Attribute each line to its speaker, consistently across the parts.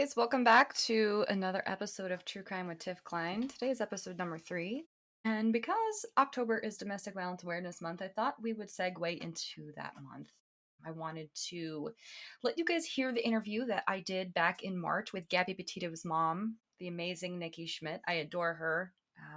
Speaker 1: guys, welcome back to another episode of True Crime with Tiff Kline. Today is episode number 3. And because October is Domestic Violence Awareness Month, I thought we would segue into that month. I wanted to let you guys hear the interview that I did back in March with Gabby Petitos Mom, the amazing Nikki Schmidt. I adore her.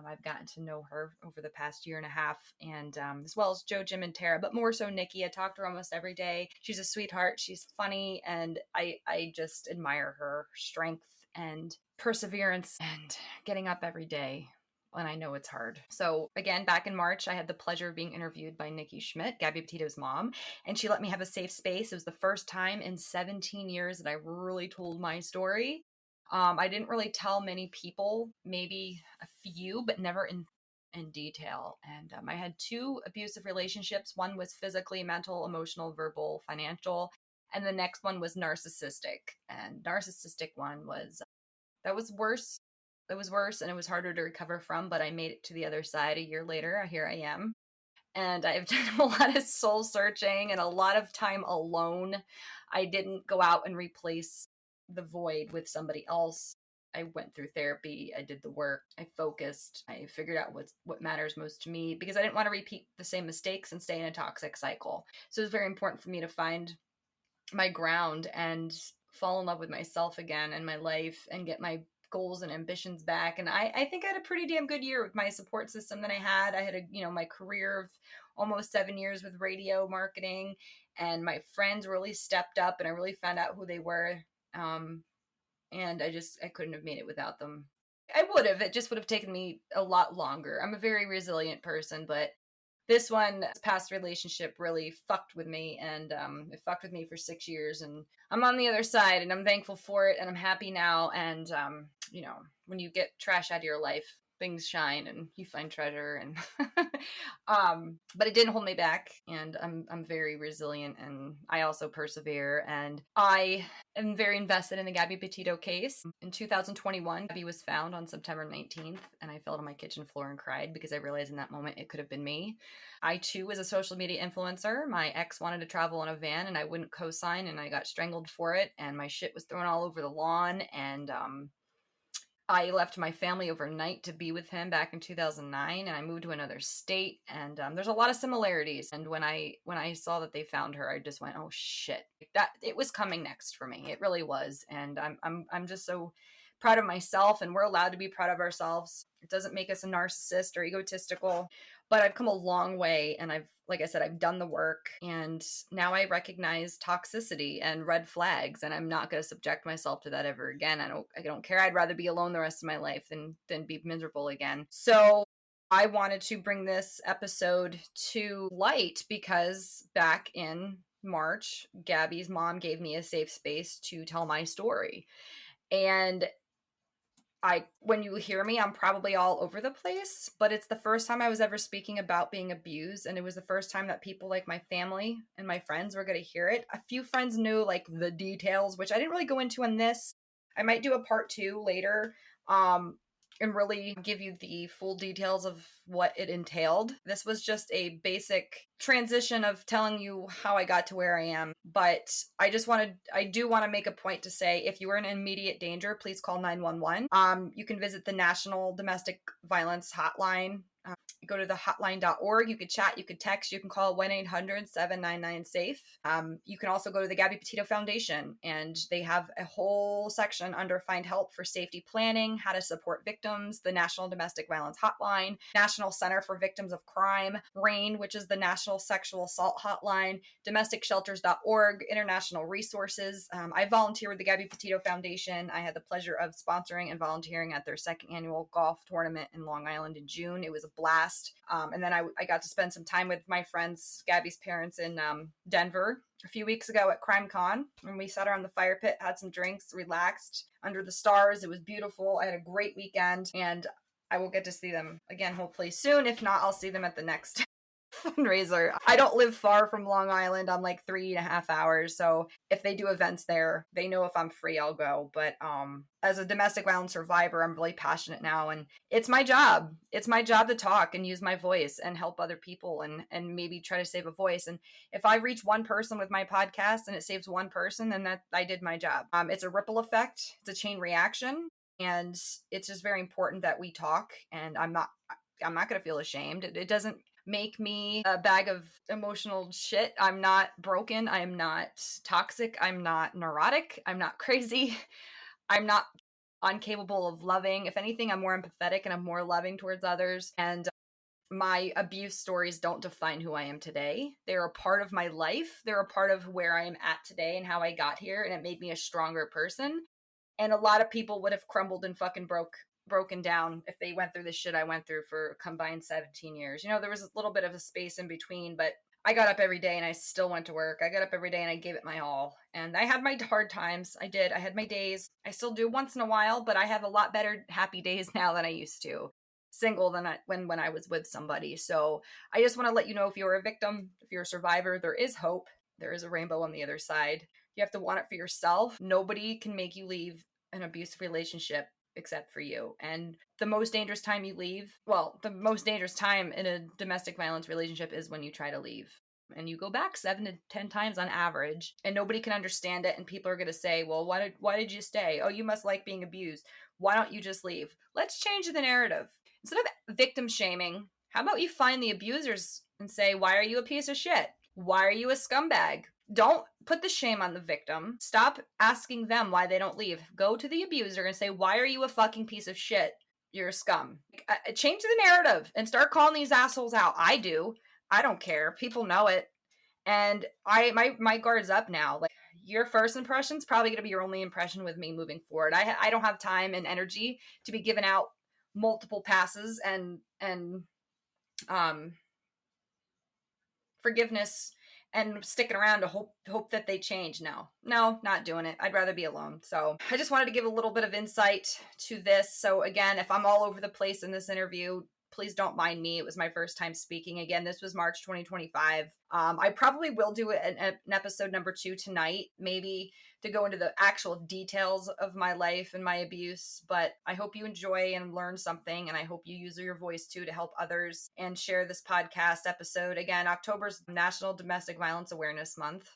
Speaker 1: I've gotten to know her over the past year and a half, and as well as Joe, Jim, and Tara, but more so Nikki. I talk to her almost every day. She's a sweetheart. She's funny, and I just admire her strength and perseverance and getting up every day. And I know it's hard. So again, back in March, I had the pleasure of being interviewed by Nikki Schmidt, Gabby Petitos' mom, and she let me have a safe space. It was the first time in 17 years that I really told my story. I didn't really tell many people, maybe a few, but never in detail. And I had 2 abusive relationships. One was physically, mental, emotional, verbal, financial, and the next one was narcissistic. And narcissistic one was that was worse. It was worse, and it was harder to recover from. But I made it to the other side a year later. Here I am. And I've done a lot of soul searching and a lot of time alone. I didn't go out and replace the void with somebody else. I went through therapy. I did the work. I focused. I figured out what matters most to me because I didn't want to repeat the same mistakes and stay in a toxic cycle. So it was very important for me to find my ground and fall in love with myself again and my life and get my goals and ambitions back. And I think I had a pretty damn good year with my support system that I had. I had my career of almost 7 years with radio marketing, and my friends really stepped up and I really found out who they were. And I couldn't have made it without them. I would have, it just would have taken me a lot longer. I'm a very resilient person, but this past relationship really fucked with me, and it fucked with me for 6 years, and I'm on the other side, and I'm thankful for it, and I'm happy now. And when you get trash out of your life, things shine and you find treasure. And but it didn't hold me back, and I'm very resilient, and I also persevere, and I am very invested in the Gabby Petito case. In 2021, Gabby was found on September 19th, and I fell to my kitchen floor and cried because I realized in that moment it could have been me. I too was a social media influencer. My ex wanted to travel in a van and I wouldn't co-sign, and I got strangled for it, and my shit was thrown all over the lawn, and I left my family overnight to be with him back in 2009, and I moved to another state, and there's a lot of similarities. And when I saw that they found her, I just went, oh shit, that it was coming next for me. It really was. And I'm just so proud of myself, and we're allowed to be proud of ourselves. It doesn't make us a narcissist or egotistical, but I've come a long way, and like I said, I've done the work, and now I recognize toxicity and red flags, and I'm not going to subject myself to that ever again. I don't care. I'd rather be alone the rest of my life than be miserable again. So I wanted to bring this episode to light because back in March, Gabby's mom gave me a safe space to tell my story. And when you hear me, I'm probably all over the place, but it's the first time I was ever speaking about being abused. And it was the first time that people like my family and my friends were going to hear it. A few friends knew like the details, which I didn't really go into on this. I might do a part 2 later, and really give you the full details of what it entailed. This was just a basic transition of telling you how I got to where I am. But I do want to make a point to say, if you are in immediate danger, please call 911. You can visit the National Domestic Violence Hotline. Go to the hotline.org. You could chat, you could text, you can call 1-800-799-SAFE. You can also go to the Gabby Petito Foundation, and they have a whole section under Find Help for Safety Planning, How to Support Victims, the National Domestic Violence Hotline, National Center for Victims of Crime, RAIN, which is the National Sexual Assault Hotline, domesticshelters.org, international resources. I volunteer with the Gabby Petito Foundation. I had the pleasure of sponsoring and volunteering at their 2nd annual golf tournament in Long Island in June. It was a blast. And then I got to spend some time with my friends, Gabby's parents, in Denver a few weeks ago at Crime Con. And we sat around the fire pit, had some drinks, relaxed under the stars. It was beautiful. I had a great weekend, and I will get to see them again hopefully soon. If not, I'll see them at the next fundraiser. I don't live far from Long Island. I'm like 3.5 hours. So if they do events there, they know if I'm free, I'll go. But as a domestic violence survivor, I'm really passionate now, and it's my job. It's my job to talk and use my voice and help other people, and maybe try to save a voice. And if I reach one person with my podcast and it saves one person, then that I did my job. It's a ripple effect. It's a chain reaction. And it's just very important that we talk, and I'm not going to feel ashamed. It doesn't make me a bag of emotional shit. I'm not broken. I'm not toxic. I'm not neurotic. I'm not crazy. I'm not incapable of loving. If anything, I'm more empathetic and I'm more loving towards others. And my abuse stories don't define who I am today. They're a part of my life. They're a part of where I am at today and how I got here. And it made me a stronger person. And a lot of people would have crumbled and fucking broken down if they went through the shit I went through for a combined 17 years. There was a little bit of a space in between, but I got up every day and I still went to work. I got up every day and I gave it my all. And I had my hard times. I did. I had my days. I still do once in a while, but I have a lot better happy days now than I used to. Single than when I was with somebody. So I just want to let you know, if you're a victim, if you're a survivor, there is hope. There is a rainbow on the other side. You have to want it for yourself. Nobody can make you leave an abusive relationship except for you. And the most dangerous time you leave, the most dangerous time in a domestic violence relationship is when you try to leave. And you go back 7 to 10 times on average, and nobody can understand it. And people are going to say, well, why did you stay? Oh, you must like being abused. Why don't you just leave? Let's change the narrative. Instead of victim shaming, how about you find the abusers and say, why are you a piece of shit? Why are you a scumbag? Don't put the shame on the victim. Stop asking them why they don't leave. Go to the abuser and say, why are you a fucking piece of shit? You're a scum. Change the narrative and start calling these assholes out. I do. I don't care. People know it. And my guard's up now. Like, your first impression's probably going to be your only impression with me moving forward. I don't have time and energy to be giving out multiple passes and forgiveness and sticking around to hope that they change. No, not doing it. I'd rather be alone. So I just wanted to give a little bit of insight to this. So again, if I'm all over the place in this interview, please don't mind me. It was my first time speaking. Again, this was March 2025. I probably will do an episode number 2 tonight, maybe to go into the actual details of my life and my abuse. But I hope you enjoy and learn something. And I hope you use your voice too to help others and share this podcast episode. Again, October's National Domestic Violence Awareness Month.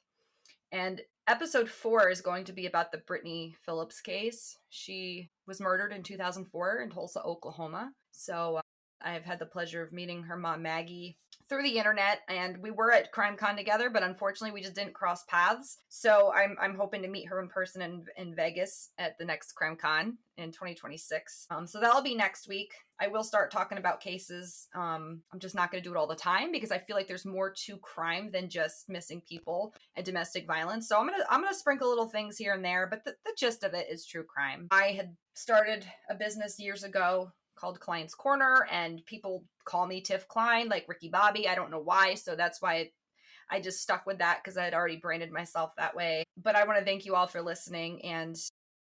Speaker 1: And episode 4 is going to be about the Brittany Phillips case. She was murdered in 2004 in Tulsa, Oklahoma. So I've had the pleasure of meeting her mom, Maggie, through the internet, and we were at CrimeCon together, but unfortunately we just didn't cross paths. So I'm hoping to meet her in person in Vegas at the next CrimeCon in 2026. So that'll be next week. I will start talking about cases. I'm just not going to do it all the time because I feel like there's more to crime than just missing people and domestic violence. So I'm gonna sprinkle little things here and there, but the gist of it is true crime. I had started a business years ago called Kline's Corner, and people call me Tiff Kline, like Ricky Bobby. I don't know why, so that's why I just stuck with that, because I had already branded myself that way. But I want to thank you all for listening, and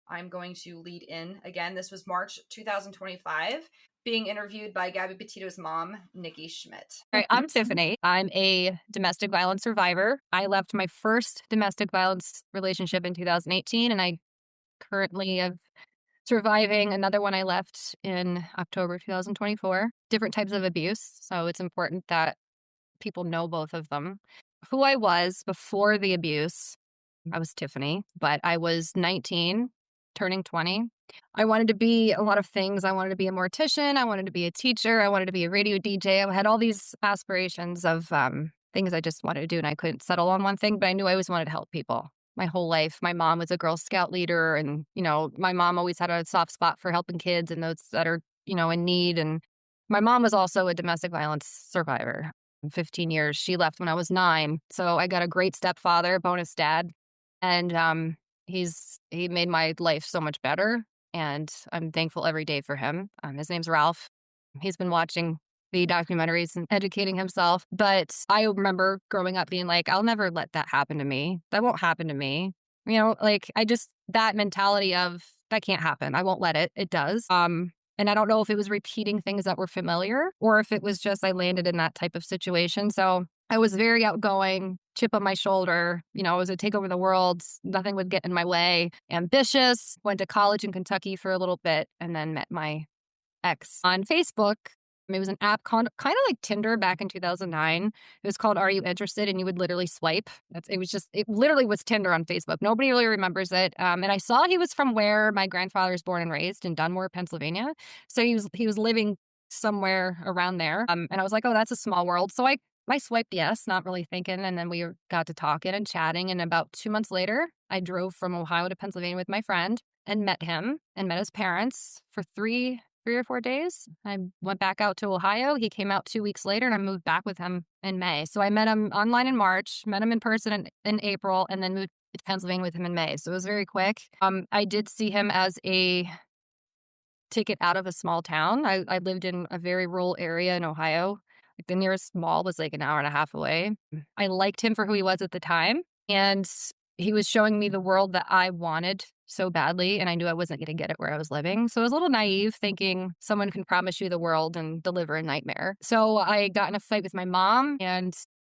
Speaker 1: I'm going to lead in. Again, this was March 2025, being interviewed by Gabby Petitos Mom, Nikki Schmidt.
Speaker 2: All right, I'm Tiffany. I'm a domestic violence survivor. I left my first domestic violence relationship in 2018, and I currently have surviving another one I left in October 2024. Different types of abuse. So it's important that people know both of them. Who I was before the abuse, I was Tiffany, but I was 19, turning 20. I wanted to be a lot of things. I wanted to be a mortician. I wanted to be a teacher. I wanted to be a radio DJ. I had all these aspirations of things I just wanted to do, and I couldn't settle on one thing, but I knew I always wanted to help people. My whole life, my mom was a Girl Scout leader, and, my mom always had a soft spot for helping kids and those that are, in need. And my mom was also a domestic violence survivor. 15 years. She left when I was 9. So I got a great stepfather, bonus dad. And he made my life so much better. And I'm thankful every day for him. His name's Ralph. He's been watching the documentaries and educating himself. But I remember growing up being like, I'll never let that happen to me. That won't happen to me. That mentality of that can't happen. I won't let it. It does. And And I don't know if it was repeating things that were familiar or if it was just I landed in that type of situation. So I was very outgoing, chip on my shoulder. I was a take over the world. Nothing would get in my way. Ambitious. Went to college in Kentucky for a little bit and then met my ex on Facebook. It was an app kind of like Tinder back in 2009. It was called Are You Interested? And you would literally swipe. It literally was Tinder on Facebook. Nobody really remembers it. And I saw he was from where my grandfather was born and raised in Dunmore, Pennsylvania. So he was living somewhere around there. And I was like, oh, that's a small world. So I swiped yes, not really thinking. And then we got to talking and chatting. And about 2 months later, I drove from Ohio to Pennsylvania with my friend and met him and met his parents for three or 4 days. I went back out to Ohio. He came out 2 weeks later and I moved back with him in May. So I met him online in March, met him in person in April, and then moved to Pennsylvania with him in May. So it was very quick. I did see him as a ticket out of a small town. I lived in a very rural area in Ohio. Like the nearest mall was like an hour and a half away. I liked him for who he was at the time. And he was showing me the world that I wanted so badly, and I knew I wasn't going to get it where I was living. So I was a little naive thinking someone can promise you the world and deliver a nightmare. So I got in a fight with my mom and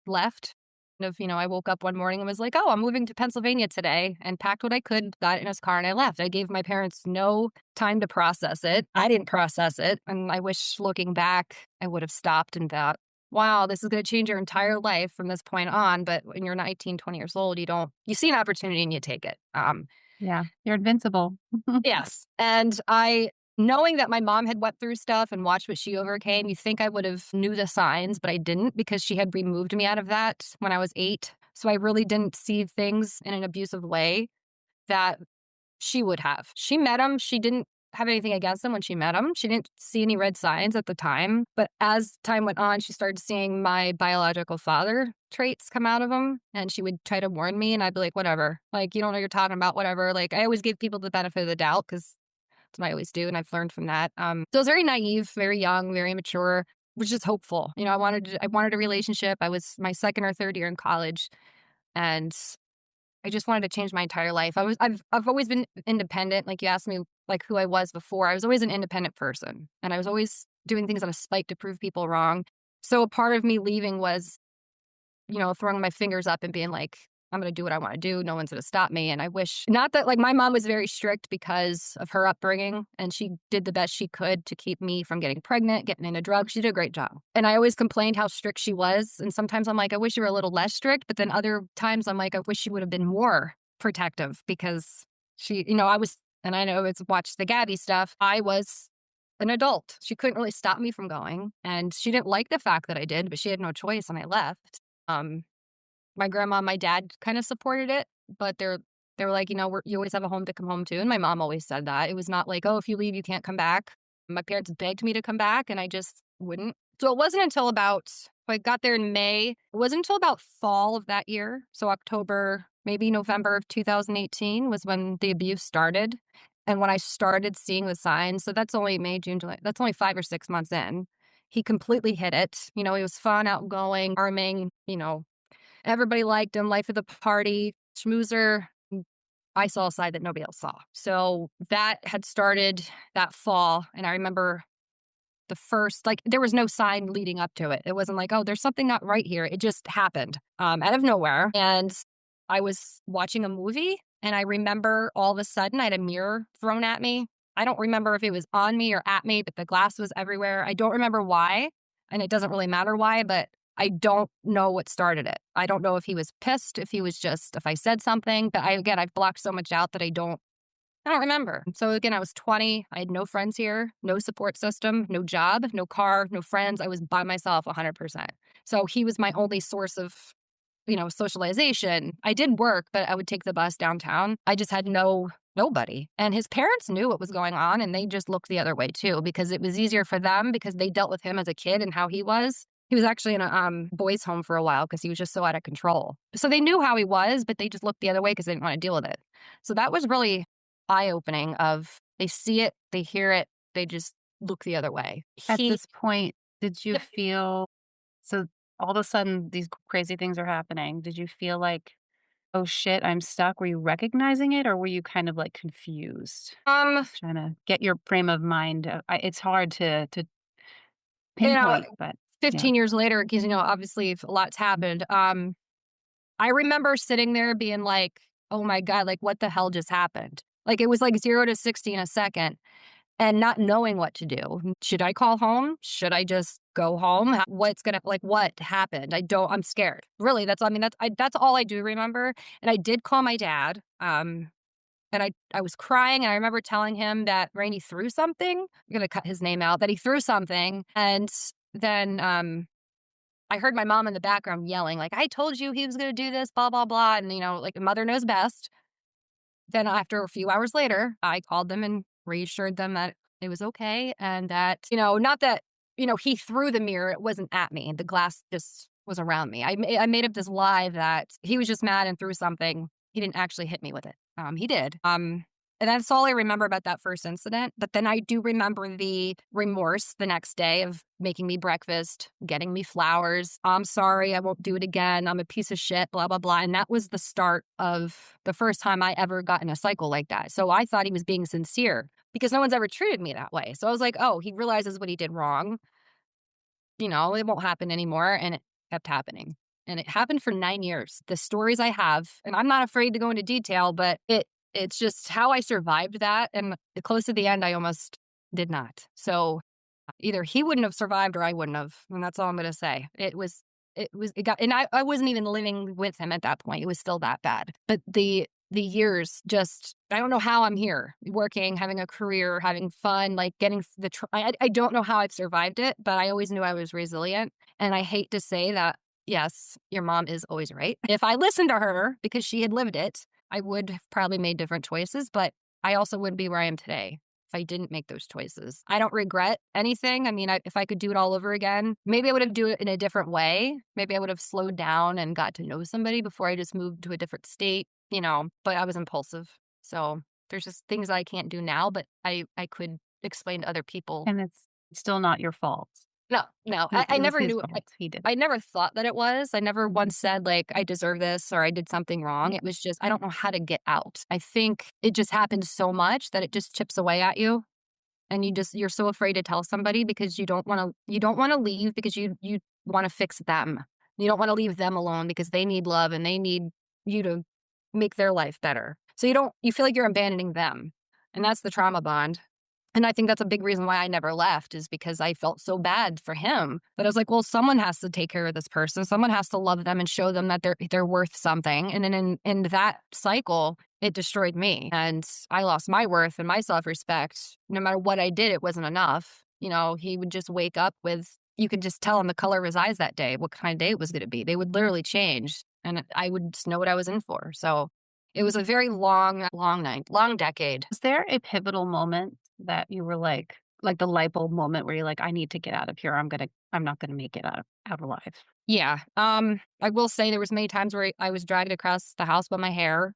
Speaker 2: left. I woke up one morning and was like, oh, I'm moving to Pennsylvania today, and packed what I could, got in his car, and I left. I gave my parents no time to process it. I didn't process it. And I wish looking back, I would have stopped and thought, wow, this is going to change your entire life from this point on. But when you're 19, 20 years old, you see an opportunity and you take it.
Speaker 3: Yeah, you're invincible.
Speaker 2: Yes. And knowing that my mom had went through stuff and watched what she overcame, you think I would have knew the signs, but I didn't because she had removed me out of that when I was 8. So I really didn't see things in an abusive way that she would have. She met him. She didn't have anything against him when she met him. She didn't see any red signs at the time. But as time went on, she started seeing my biological father traits come out of him. And she would try to warn me, and I'd be like, whatever. Like, you don't know what you're talking about, whatever. Like, I always give people the benefit of the doubt because that's what I always do. And I've learned from that. So I was very naive, very young, very immature, was just hopeful. I wanted a relationship. I was my second or third year in college. And I just wanted to change my entire life. I've always been independent. Like you asked me like who I was before. I was always an independent person, and I was always doing things on a spike to prove people wrong. So a part of me leaving was, throwing my fingers up and being like, I'm going to do what I want to do. No one's going to stop me. And I wish not that like my mom was very strict because of her upbringing, and she did the best she could to keep me from getting pregnant, getting into drugs. She did a great job. And I always complained how strict she was. And sometimes I'm like, I wish you were a little less strict. But then other times I'm like, I wish she would have been more protective because she, and I know it's watched the Gabby stuff. I was an adult. She couldn't really stop me from going. And she didn't like the fact that I did, but she had no choice and I left. My grandma and my dad kind of supported it, but they were like, you always have a home to come home to. And my mom always said that. It was not like, oh, if you leave, you can't come back. My parents begged me to come back and I just wouldn't. So it wasn't until I got there in May. It wasn't until about fall of that year. So October, maybe November of 2018 was when the abuse started. And when I started seeing the signs, so that's only May, June, July, that's only 5 or 6 months in. He completely hit it. He was fun, outgoing, charming, everybody liked him, life of the party, schmoozer. I saw a side that nobody else saw. So that had started that fall. And I remember the first, there was no sign leading up to it. It wasn't like, oh, there's something not right here. It just happened out of nowhere. And I was watching a movie and I remember all of a sudden I had a mirror thrown at me. I don't remember if it was on me or at me, but the glass was everywhere. I don't remember why. And it doesn't really matter why, but I don't know what started it. I don't know if he was pissed, if I said something, but I've blocked so much out that I don't remember. So again, I was 20. I had no friends here, no support system, no job, no car, no friends. I was by myself 100%. So he was my only source of, socialization. I did work, but I would take the bus downtown. I just had nobody. And his parents knew what was going on and they just looked the other way too, because it was easier for them because they dealt with him as a kid and how he was. He was actually in a boys' home for a while because he was just so out of control. So they knew how he was, but they just looked the other way because they didn't want to deal with it. So that was really eye-opening of they see it, they hear it, they just look the other way.
Speaker 3: At this point, did you feel so all of a sudden these crazy things are happening? Did you feel like "Oh shit, I'm stuck." Were you recognizing it or were you kind of like confused?
Speaker 2: Um,
Speaker 3: Trying to get your frame of mind. It's hard to
Speaker 2: you know,
Speaker 3: pinpoint, but yeah.
Speaker 2: 15 years later, because, obviously a lot's happened. I remember sitting there being like, oh my God, like what the hell just happened? Like it was like 0 to 60 in a second and not knowing what to do. Should I call home? Should I just go home? What's gonna, like, what happened? I'm scared. Really, that's all I do remember. And I did call my dad. And I was crying, and I remember telling him that Rainey threw something. I'm gonna cut his name out, that he threw something. And then I heard my mom in the background yelling, like, I told you he was gonna do this, blah, blah, blah. And, like, a mother knows best. Then after a few hours later, I called them and reassured them that it was okay and that, not that, he threw the mirror. It wasn't at me. The glass just was around me. I made up this lie that he was just mad and threw something. He didn't actually hit me with it. He did. And that's all I remember about that first incident. But then I do remember the remorse the next day of making me breakfast, getting me flowers. I'm sorry, I won't do it again. I'm a piece of shit, blah, blah, blah. And that was the start of the first time I ever got in a cycle like that. So I thought he was being sincere because no one's ever treated me that way. So I was like, oh, he realizes what he did wrong. It won't happen anymore. And it kept happening. And it happened for 9 years. The stories I have, and I'm not afraid to go into detail, but it's just how I survived that. And close to the end, I almost did not. So either he wouldn't have survived or I wouldn't have. And that's all I'm going to say. And I wasn't even living with him at that point. It was still that bad. But the years just, I don't know how I'm here working, having a career, having fun, like getting I don't know how I've survived it, but I always knew I was resilient. And I hate to say that, yes, your mom is always right. If I listened to her because she had lived it, I would have probably made different choices, but I also wouldn't be where I am today if I didn't make those choices. I don't regret anything. I mean, if I could do it all over again, maybe I would have do it in a different way. Maybe I would have slowed down and got to know somebody before I just moved to a different state, but I was impulsive. So there's just things I can't do now, but I could explain to other people.
Speaker 3: And it's still not your fault.
Speaker 2: No, I
Speaker 3: It was
Speaker 2: never
Speaker 3: his
Speaker 2: knew.
Speaker 3: fault. He did.
Speaker 2: I never thought that it was. I never once said, like, I deserve this or I did something wrong. It was just, I don't know how to get out. I think it just happens so much that it just chips away at you. And you're so afraid to tell somebody because you don't want to leave because you want to fix them. You don't want to leave them alone because they need love and they need you to make their life better. So you feel like you're abandoning them. And that's the trauma bond. And I think that's a big reason why I never left is because I felt so bad for him that I was like, well, someone has to take care of this person. Someone has to love them and show them that they're worth something. And then in that cycle, it destroyed me. And I lost my worth and my self-respect. No matter what I did, it wasn't enough. He would just wake up with, you could just tell him the color of his eyes that day, what kind of day it was going to be. They would literally change and I would just know what I was in for. So it was a very long, long night, long decade.
Speaker 3: Was there a pivotal moment that you were like the light bulb moment where you're like, I need to get out of here. I'm not gonna make it out alive.
Speaker 2: Yeah. I will say there was many times where I was dragged across the house by my hair.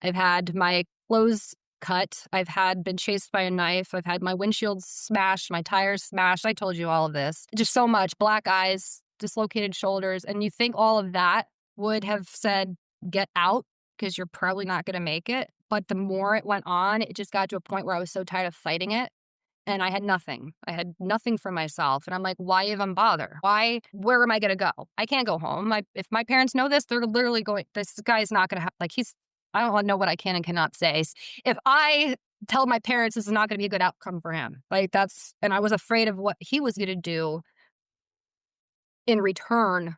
Speaker 2: I've had my clothes cut. Been chased by a knife. I've had my windshield smashed, my tires smashed. I told you all of this. Just so much. Black eyes, dislocated shoulders. And you think all of that would have said, get out because you're probably not going to make it. But the more it went on, it just got to a point where I was so tired of fighting it. And I had nothing. I had nothing for myself. And I'm like, why even bother? Where am I going to go? I can't go home. If my parents know this, they're literally going, this guy's not going to have, I don't know what I can and cannot say. If I tell my parents this is not going to be a good outcome for him, and I was afraid of what he was going to do in return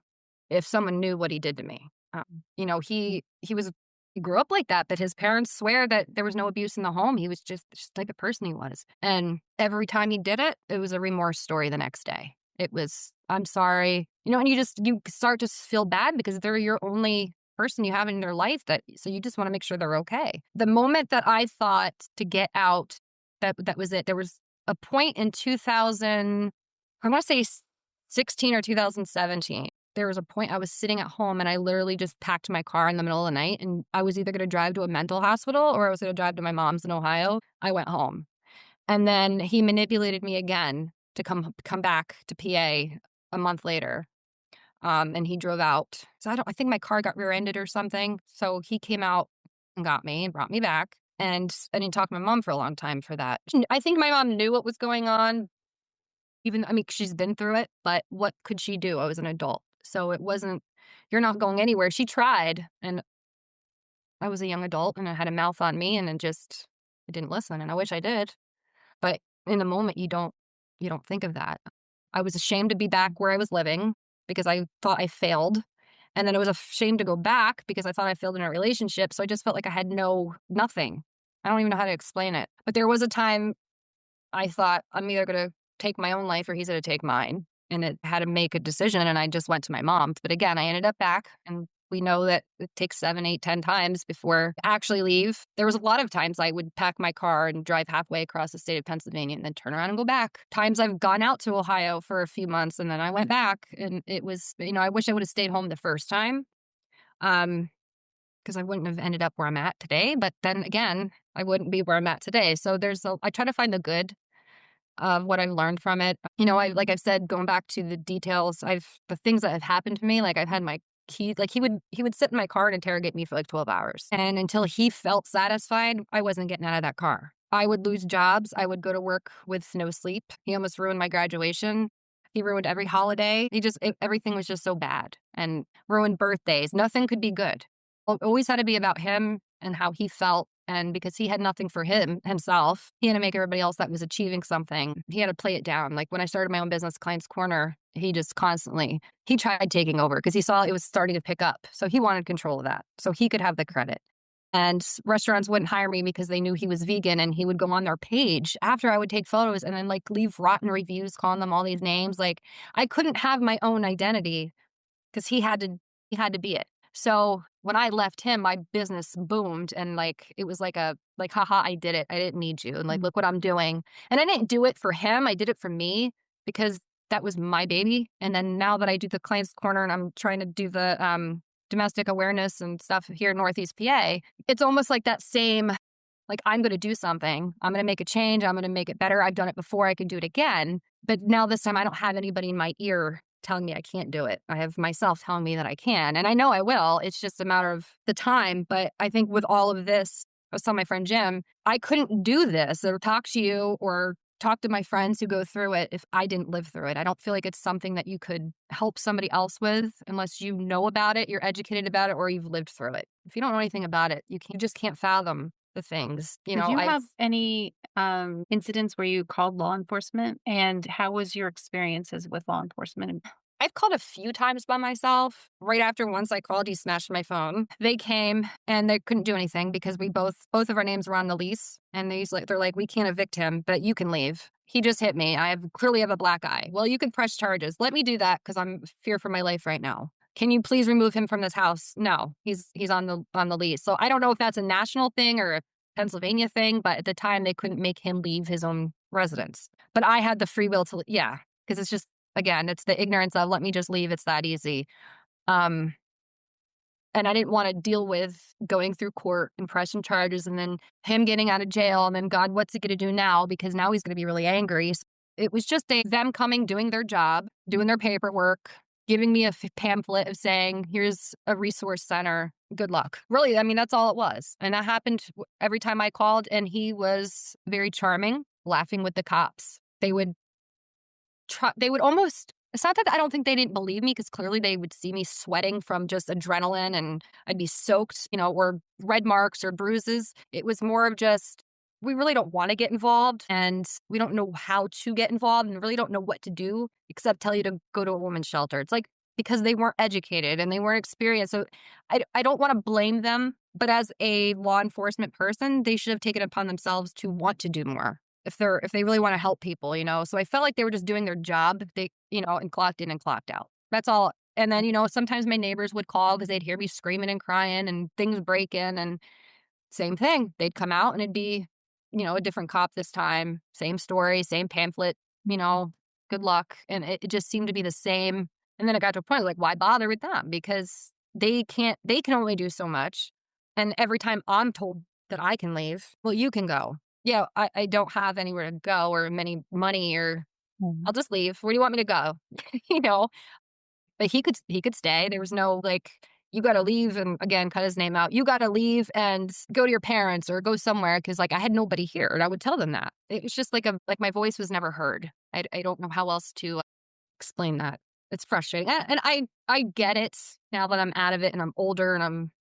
Speaker 2: if someone knew what he did to me. He grew up like that, but his parents swear that there was no abuse in the home. He was just like the person he was. And every time he did it, it was a remorse story the next day. It was, I'm sorry. And you start to feel bad because they're your only person you have in their life so you just want to make sure they're okay. The moment that I thought to get out, that was it. There was a point in 2000, I want to say 16 or 2017. There was a point I was sitting at home and I literally just packed my car in the middle of the night and I was either going to drive to a mental hospital or I was going to drive to my mom's in Ohio. I went home. And then he manipulated me again to come back to PA a month later. And he drove out. So I think my car got rear-ended or something. So he came out and got me and brought me back. And I didn't talk to my mom for a long time for that. I think my mom knew what was going on, I mean, she's been through it, but what could she do? I was an adult. So it wasn't, you're not going anywhere. She tried, and I was a young adult and I had a mouth on me, and I didn't listen. And I wish I did. But in the moment, you don't think of that. I was ashamed to be back where I was living because I thought I failed. And then I was ashamed to go back because I thought I failed in a relationship. So I just felt like I had nothing. I don't even know how to explain it. But there was a time I thought I'm either going to take my own life or he's going to take mine. And it had to make a decision. And I just went to my mom. But again, I ended up back, and we know that it takes 7, 8, 10 times before I actually leave. There was a lot of times I would pack my car and drive halfway across the state of Pennsylvania and then turn around and go back. Times I've gone out to Ohio for a few months and then I went back, and it was, I wish I would have stayed home the first time. Because I wouldn't have ended up where I'm at today. But then again, I wouldn't be where I'm at today. So I try to find the good of what I've learned from it. Like I've said, going back to the details, the things that have happened to me, like I've had my key, like he would sit in my car and interrogate me for like 12 hours. And until he felt satisfied, I wasn't getting out of that car. I would lose jobs. I would go to work with no sleep. He almost ruined my graduation. He ruined every holiday. Everything was just so bad, and ruined birthdays. Nothing could be good. It always had to be about him and how he felt. And because he had nothing for himself, he had to make everybody else that was achieving something. He had to play it down. Like when I started my own business, Client's Corner, he tried taking over because he saw it was starting to pick up. So he wanted control of that so he could have the credit. And restaurants wouldn't hire me because they knew he was vegan, and he would go on their page after I would take photos and then like leave rotten reviews calling them all these names. Like I couldn't have my own identity because he had to be it. So when I left him, my business boomed, and like it was like haha, I did it. I didn't need you. And like, look what I'm doing. And I didn't do it for him. I did it for me because that was my baby. And then now that I do the Client's Corner and I'm trying to do the domestic awareness and stuff here in Northeast PA, it's almost like that same, like I'm going to do something. I'm going to make a change. I'm going to make it better. I've done it before. I can do it again. But now this time I don't have anybody in my ear telling me I can't do it. I have myself telling me that I can. And I know I will. It's just a matter of the time. But I think with all of this, I was telling my friend Jim, I couldn't do this or talk to you or talk to my friends who go through it if I didn't live through it. I don't feel like it's something that you could help somebody else with unless you know about it, you're educated about it, or you've lived through it. If you don't know anything about it, you just can't fathom the things.
Speaker 3: Did you have any incidents where you called law enforcement? And how was your experiences with law enforcement?
Speaker 2: I've called a few times by myself. Right after once I called, he smashed my phone. They came and they couldn't do anything because we both of our names were on the lease. And they're like, we can't evict him, but you can leave. He just hit me. I clearly have a black eye. Well, you can press charges. Let me do that because I'm fear for my life right now. Can you please remove him from this house? No, he's on the lease. So I don't know if that's a national thing or a Pennsylvania thing, but at the time they couldn't make him leave his own residence. But I had the free will to, yeah, because it's just, again, it's the ignorance of let me just leave. It's that easy. And I didn't want to deal with going through court and pressing charges and then him getting out of jail. And then, God, what's he going to do now? Because now he's going to be really angry. So it was just them coming, doing their job, doing their paperwork, giving me a pamphlet of saying, here's a resource center. Good luck. Really, I mean, that's all it was. And that happened every time I called. And he was very charming, laughing with the cops. They would almost, it's not that I don't think they didn't believe me because clearly they would see me sweating from just adrenaline and I'd be soaked, or red marks or bruises. It was more of just, we really don't want to get involved and we don't know how to get involved and really don't know what to do except tell you to go to a woman's shelter. It's like because they weren't educated and they weren't experienced. So I don't want to blame them, but as a law enforcement person, they should have taken it upon themselves to want to do more. If they really want to help people, So I felt like they were just doing their job. They, and clocked in and clocked out. That's all. And then, sometimes my neighbors would call because they'd hear me screaming and crying and things breaking and same thing. They'd come out and it'd be, a different cop this time. Same story, same pamphlet, good luck. And it just seemed to be the same. And then it got to a point like, why bother with them? Because they can only do so much. And every time I'm told that I can leave, well, you can go. Yeah, I don't have anywhere to go or many money or I'll just leave. Where do you want me to go? but he could stay. There was no like, you got to leave and again cut his name out. You got to leave and go to your parents or go somewhere because like I had nobody here, and I would tell them that. It was just like my voice was never heard. I don't know how else to explain that. It's frustrating, and I get it now that I'm out of it and I'm older and I'm,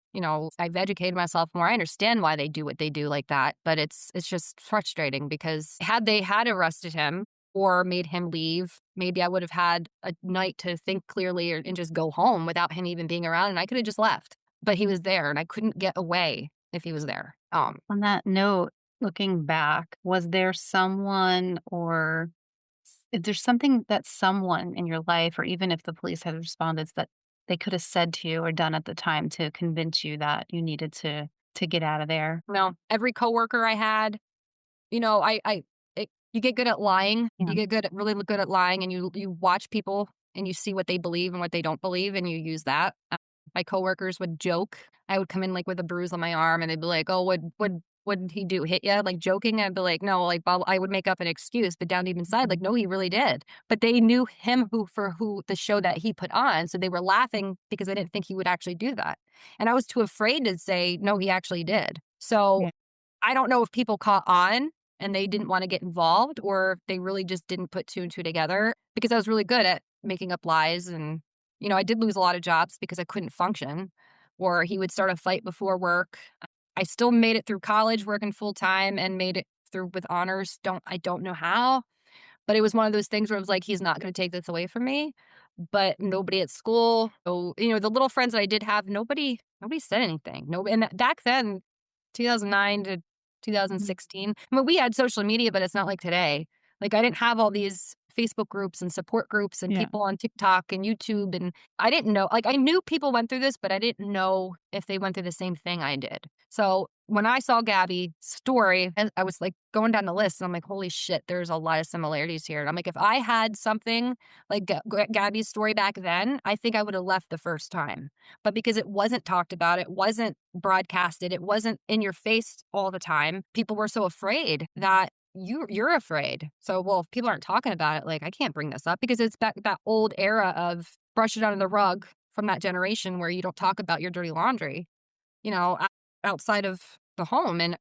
Speaker 2: I've educated myself more. I understand why they do what they do like that, but it's just frustrating because had they had arrested him or made him leave, maybe I would have had a night to think clearly and just go home without him even being around, and I could have just left. But he was there, and I couldn't get away if he was there.
Speaker 3: On that note, looking back, was there someone or if there's something that someone in your life, or even if the police had responded, that they could have said to you or done at the time to convince you that you needed to get out of there?
Speaker 2: No, every coworker I had, you get good at lying.
Speaker 3: Yeah.
Speaker 2: You get really good at lying, and you watch people and you see what they believe and what they don't believe, and you use that. My coworkers would joke. I would come in like with a bruise on my arm, and they'd be like, "Oh, what did he do? Hit you?" Like joking. I'd be like, "No," like I would make up an excuse, but down deep inside, like, no, he really did. But they knew him for who the show that he put on, so they were laughing because I didn't think he would actually do that, and I was too afraid to say no, he actually did. So
Speaker 3: Yeah.
Speaker 2: I don't know if people caught on and they didn't want to get involved or if they really just didn't put two and two together because I was really good at making up lies. And, I did lose a lot of jobs because I couldn't function, or he would start a fight before work. I still made it through college working full time and made it through with honors. I don't know how, but it was one of those things where it was like, he's not going to take this away from me. But nobody at school, so, the little friends that I did have, nobody said anything. Nobody, and back then, 2009 to
Speaker 3: Mhm.
Speaker 2: 2016. I mean, we had social media, but it's not like today. Like, I didn't have all these Facebook groups and support groups and
Speaker 3: Yeah.
Speaker 2: people on TikTok and YouTube. And I didn't know, like, I knew people went through this, but I didn't know if they went through the same thing I did. So when I saw Gabby's story, and I was like going down the list, and I'm like, holy shit, there's a lot of similarities here. And I'm like, if I had something like Gabby's story back then, I think I would have left the first time. But because it wasn't talked about, it wasn't broadcasted, it wasn't in your face all the time, people were so afraid that you're afraid. So, well, if people aren't talking about it, like, I can't bring this up because it's back that old era of brush it under the rug from that generation where you don't talk about your dirty laundry, outside of the home. And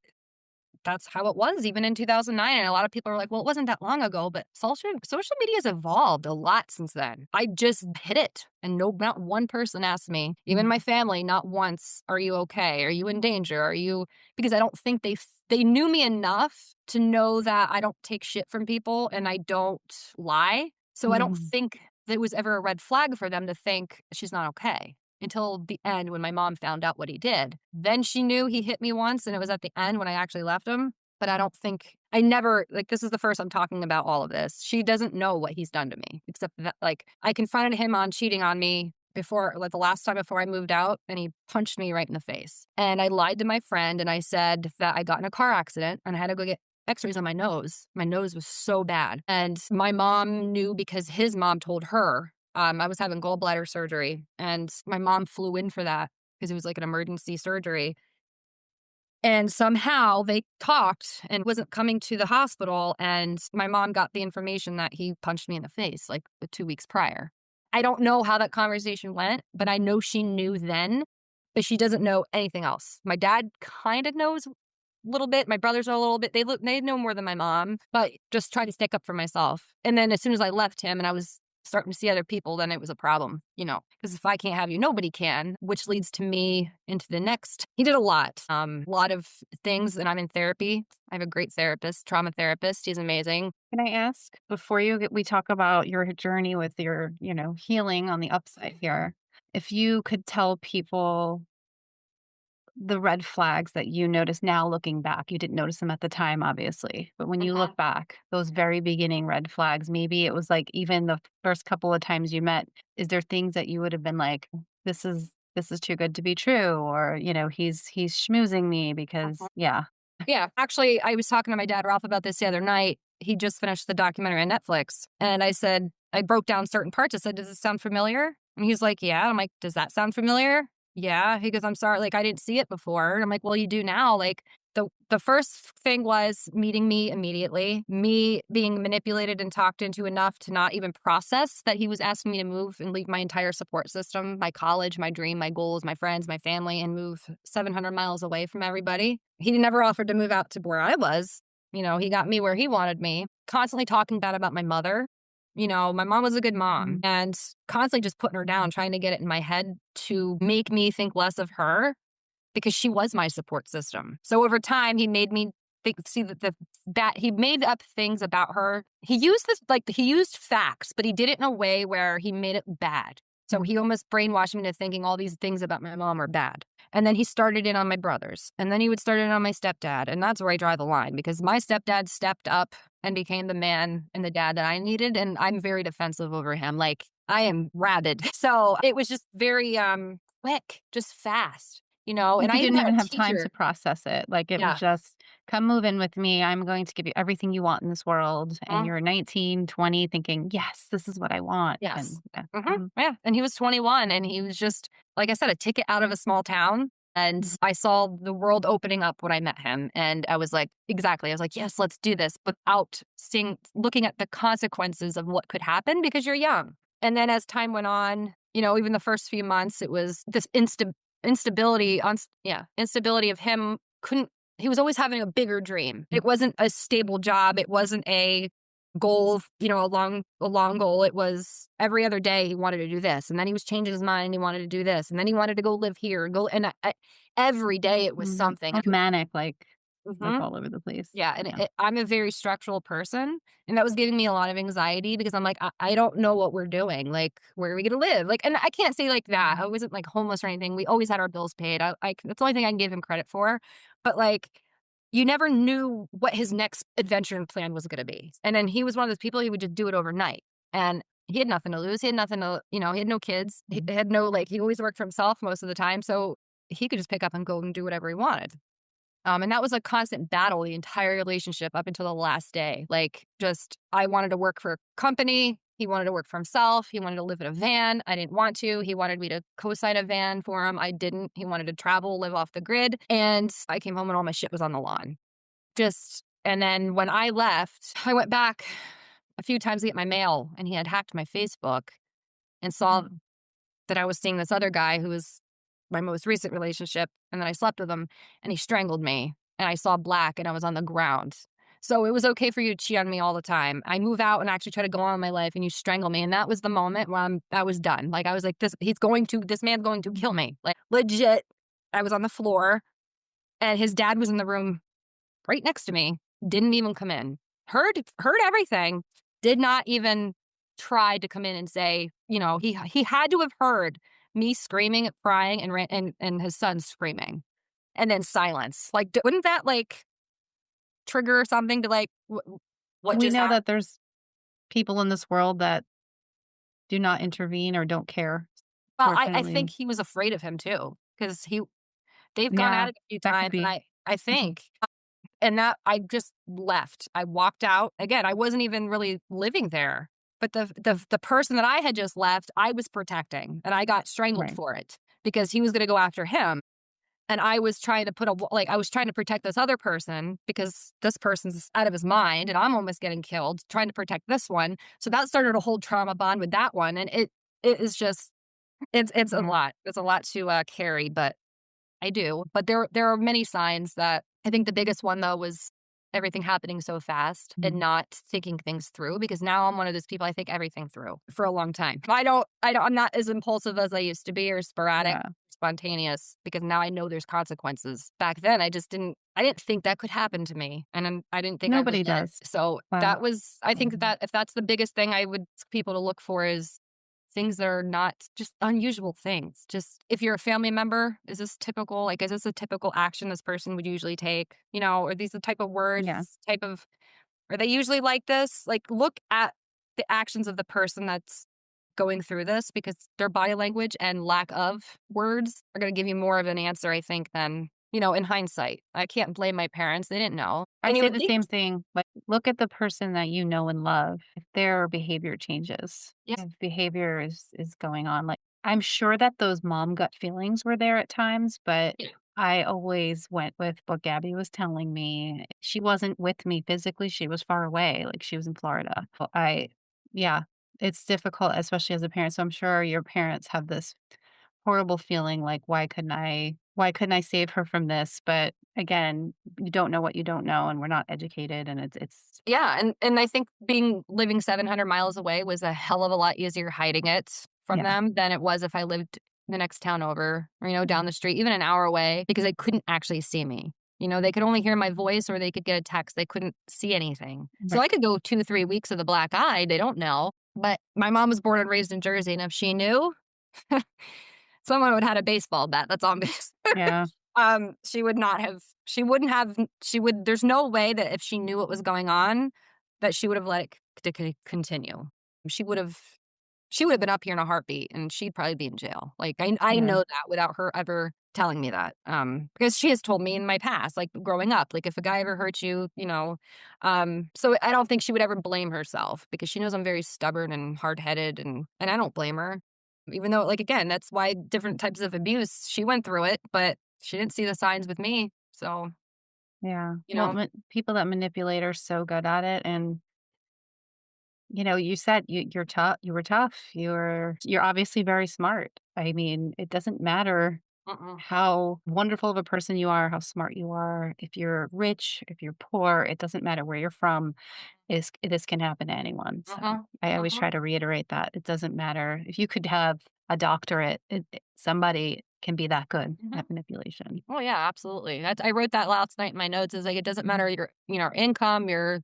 Speaker 2: that's how it was even in 2009, and a lot of people are like, "Well, it wasn't that long ago," but social media has evolved a lot since then. I just hit it, and no, not one person asked me, even my family, not once, "Are you okay? Are you in danger? Are you?" Because I don't think they knew me enough to know that I don't take shit from people and I don't lie. So I don't
Speaker 3: Mhm.
Speaker 2: think it was ever a red flag for them to think she's not okay until the end when my mom found out what he did. Then she knew he hit me once, and it was at the end when I actually left him. But I don't think I never like this is the first I'm talking about all of this. She doesn't know what he's done to me, except that like I confronted him on cheating on me before, like the last time before I moved out, and he punched me right in the face. And I lied to my friend and I said that I got in a car accident and I had to go get x-rays on my nose. My nose was so bad. And my mom knew because his mom told her. I was having gallbladder surgery, and my mom flew in for that because it was like an emergency surgery. And somehow they talked and wasn't coming to the hospital. And my mom got the information that he punched me in the face like the 2 weeks prior. I don't know how that conversation went, but I know she knew then, but she doesn't know anything else. My dad kind of knows a little bit. My brothers know a little bit. They know more than my mom, but just try to stick up for myself. And then as soon as I left him and I was starting to see other people, then it was a problem, because if I can't have you, nobody can, which leads to me into the next. He did a lot of things, and I'm in therapy. I have a great therapist, trauma therapist. He's amazing.
Speaker 3: Can I ask before we talk about your journey with your, healing on the upside here, if you could tell people the red flags that you notice now looking back. You didn't notice them at the time, obviously, but when you
Speaker 1: Mhm.
Speaker 3: look back, those very beginning red flags, maybe it was like even the first couple of times you met, is there things that you would have been like, this is too good to be true, or he's schmoozing me because yeah.
Speaker 2: Yeah, actually, I was talking to my dad, Ralph, about this the other night. He just finished the documentary on Netflix. And I said, I broke down certain parts. I said, does this sound familiar? And he's like, yeah. I'm like, does that sound familiar? Yeah. He goes, I'm sorry. Like, I didn't see it before. And I'm like, well, you do now. Like, The first thing was meeting me immediately, me being manipulated and talked into enough to not even process that he was asking me to move and leave my entire support system, my college, my dream, my goals, my friends, my family, and move 700 miles away from everybody. He never offered to move out to where I was. He got me where he wanted me, constantly talking bad about my mother. My mom was a good mom and constantly just putting her down, trying to get it in my head to make me think less of her because she was my support system. So over time, he made me see that he made up things about her. He used facts, but he did it in a way where he made it bad. So he almost brainwashed me into thinking all these things about my mom are bad. And then he started in on my brothers. And then he would start in on my stepdad. And that's where I draw the line because my stepdad stepped up and became the man and the dad that I needed. And I'm very defensive over him. Like I am rabid. So it was just very quick, just fast.
Speaker 3: Like
Speaker 2: And
Speaker 3: you
Speaker 2: I even
Speaker 3: didn't
Speaker 2: had
Speaker 3: even
Speaker 2: a
Speaker 3: have time to
Speaker 2: teacher.
Speaker 3: process it. Like it was
Speaker 2: Yeah.
Speaker 3: just, "Come move in with me. I'm going to give you everything you want in this world." And
Speaker 2: Mhm.
Speaker 3: you're 19, 20, thinking, "Yes, this is what I want."
Speaker 2: Yes.
Speaker 3: And yeah.
Speaker 2: Mhm. Yeah. And he was 21 and he was just, like I said, a ticket out of a small town. And
Speaker 3: Mhm.
Speaker 2: I saw the world opening up when I met him. And I was like, exactly. I was like, yes, let's do this without looking at the consequences of what could happen because you're young. And then as time went on, even the first few months, it was this instability of him he was always having a bigger dream. It wasn't a stable job. It wasn't a goal, a long goal. It was every other day he wanted to do this. And then he was changing his mind and he wanted to do this. And then he wanted to go live here and go. And every day it was something.
Speaker 3: Like manic, like
Speaker 2: Mhm.
Speaker 3: all over the place.
Speaker 2: Yeah, and
Speaker 3: Yeah.
Speaker 2: I'm a very structural person, and that was giving me a lot of anxiety because I'm like, I don't know what we're doing. Like, where are we gonna live? Like, and I can't say like that. I wasn't like homeless or anything. We always had our bills paid. That's the only thing I can give him credit for. But like, you never knew what his next adventure and plan was gonna be. And then he was one of those people he would just do it overnight, and he had nothing to lose. He had nothing to, he had no kids. He had no like. He always worked for himself most of the time, so he could just pick up and go and do whatever he wanted. And that was a constant battle the entire relationship up until the last day. Like, just, I wanted to work for a company. He wanted to work for himself. He wanted to live in a van. I didn't want to. He wanted me to co sign a van for him. I didn't. He wanted to travel, live off the grid. And I came home and all my shit was on the lawn. And then when I left, I went back a few times to get my mail and he had hacked my Facebook and saw that I was seeing this other guy who was my most recent relationship. And then I slept with him and he strangled me. And I saw black and I was on the ground. So it was okay for you to cheat on me all the time. I move out and actually try to go on with my life and you strangle me. And that was the moment when I was done. Like I was like, this man's going to kill me. Like legit. I was on the floor and his dad was in the room right next to me. Didn't even come in. Heard everything. Did not even try to come in and say, he had to have heard me screaming, crying, and his son screaming, and then silence. Like, wouldn't that like trigger something to like what
Speaker 3: We
Speaker 2: just
Speaker 3: know
Speaker 2: happened?
Speaker 3: that there's people in this world that do not intervene or don't care,
Speaker 2: Well, I think
Speaker 3: fortunately.
Speaker 2: he was afraid of him too because they've gone
Speaker 3: Yeah,
Speaker 2: at it a few
Speaker 3: that could
Speaker 2: times, and
Speaker 3: be.
Speaker 2: I think. And that I just left. I walked out. Again, I wasn't even really living there. But the person that I had just left, I was protecting, and I got strangled
Speaker 3: Right.
Speaker 2: for it because he was going to go after him. And I was trying to I was trying to protect this other person because this person's out of his mind, and I'm almost getting killed trying to protect this one. So that started a whole trauma bond with that one, and it is just it's a
Speaker 3: Mhm.
Speaker 2: lot. It's a lot to carry, but I do, but there are many signs that I think the biggest one though was everything happening so fast and not thinking things through because now I'm one of those people I think everything through for a long time. I'm not as impulsive as I used to be or sporadic,
Speaker 3: Yeah.
Speaker 2: spontaneous because now I know there's consequences. Back then I didn't think that could happen to me and I didn't think I would
Speaker 3: Nobody
Speaker 2: let it.
Speaker 3: does.
Speaker 2: So
Speaker 3: Wow.
Speaker 2: that was I think that if that's the biggest thing I would ask people to look for is things that are not just unusual things. Just if you're a family member, is this typical? Like, is this a typical action this person would usually take? Are these the type of
Speaker 3: Yeah.
Speaker 2: words, are they usually like this? Like, look at the actions of the person that's going through this because their body language and lack of words are going to give you more of an answer, I think, than, in hindsight. I can't blame my parents. They didn't know.
Speaker 3: I
Speaker 2: And you
Speaker 3: say
Speaker 2: would
Speaker 3: the
Speaker 2: think,
Speaker 3: same thing, like, look at the person that you know and love, if their behavior changes,
Speaker 2: yeah,
Speaker 3: if behavior is going on, like, I'm sure that those mom gut feelings were there at times, but
Speaker 2: yeah.
Speaker 3: I always went with what Gabby was telling me. She wasn't with me physically, she was far away, like, she was in Florida. Yeah, it's difficult, especially as a parent, so I'm sure your parents have this horrible feeling like, "Why couldn't I save her from this?" But, again, you don't know what you don't know, and we're not educated, and it's
Speaker 2: Yeah, and I think living 700 miles away was a hell of a lot easier hiding it from
Speaker 3: yeah.
Speaker 2: them than it was if I lived the next town over or, down
Speaker 3: Mhm.
Speaker 2: the street, even an hour away, because they couldn't actually see me. They could only hear my voice or they could get a text. They couldn't see anything. So
Speaker 3: Right.
Speaker 2: I could go 2, 3 weeks of the black eye. They don't know. But my mom was born and raised in Jersey, and if she knew, someone would have had a baseball bat that's on base.
Speaker 3: Yeah.
Speaker 2: She would not have she wouldn't have she would there's no way that if she knew what was going on, that she would have let it continue. She would have she would have been up here in a heartbeat, and she'd probably be in jail. Like, I
Speaker 3: Yeah.
Speaker 2: know that without her ever telling me that, because she has told me in my past, like, growing up, like, if a guy ever hurt you, so I don't think she would ever blame herself because she knows I'm very stubborn and hard-headed, and I don't blame her. Even though, like, again, that's why different types of abuse, she went through it, but she didn't see the signs with me, so,
Speaker 3: Yeah.
Speaker 2: you
Speaker 3: Well,
Speaker 2: know
Speaker 3: people that manipulate are so good at it, and you said you're tough. You were tough. You're obviously very smart. I mean, it doesn't matter
Speaker 2: Mm-mm.
Speaker 3: how wonderful of a person you are, how smart you are. If you're rich, if you're poor, it doesn't matter where you're from. This can happen to anyone. So
Speaker 2: Uh-huh.
Speaker 3: I always
Speaker 2: Uh-huh.
Speaker 3: try to reiterate that it doesn't matter if you could have a doctorate. Somebody can be that good
Speaker 2: Mhm.
Speaker 3: at manipulation.
Speaker 2: Oh, yeah, absolutely. I wrote that last night in my notes. Is like, it doesn't matter your income, your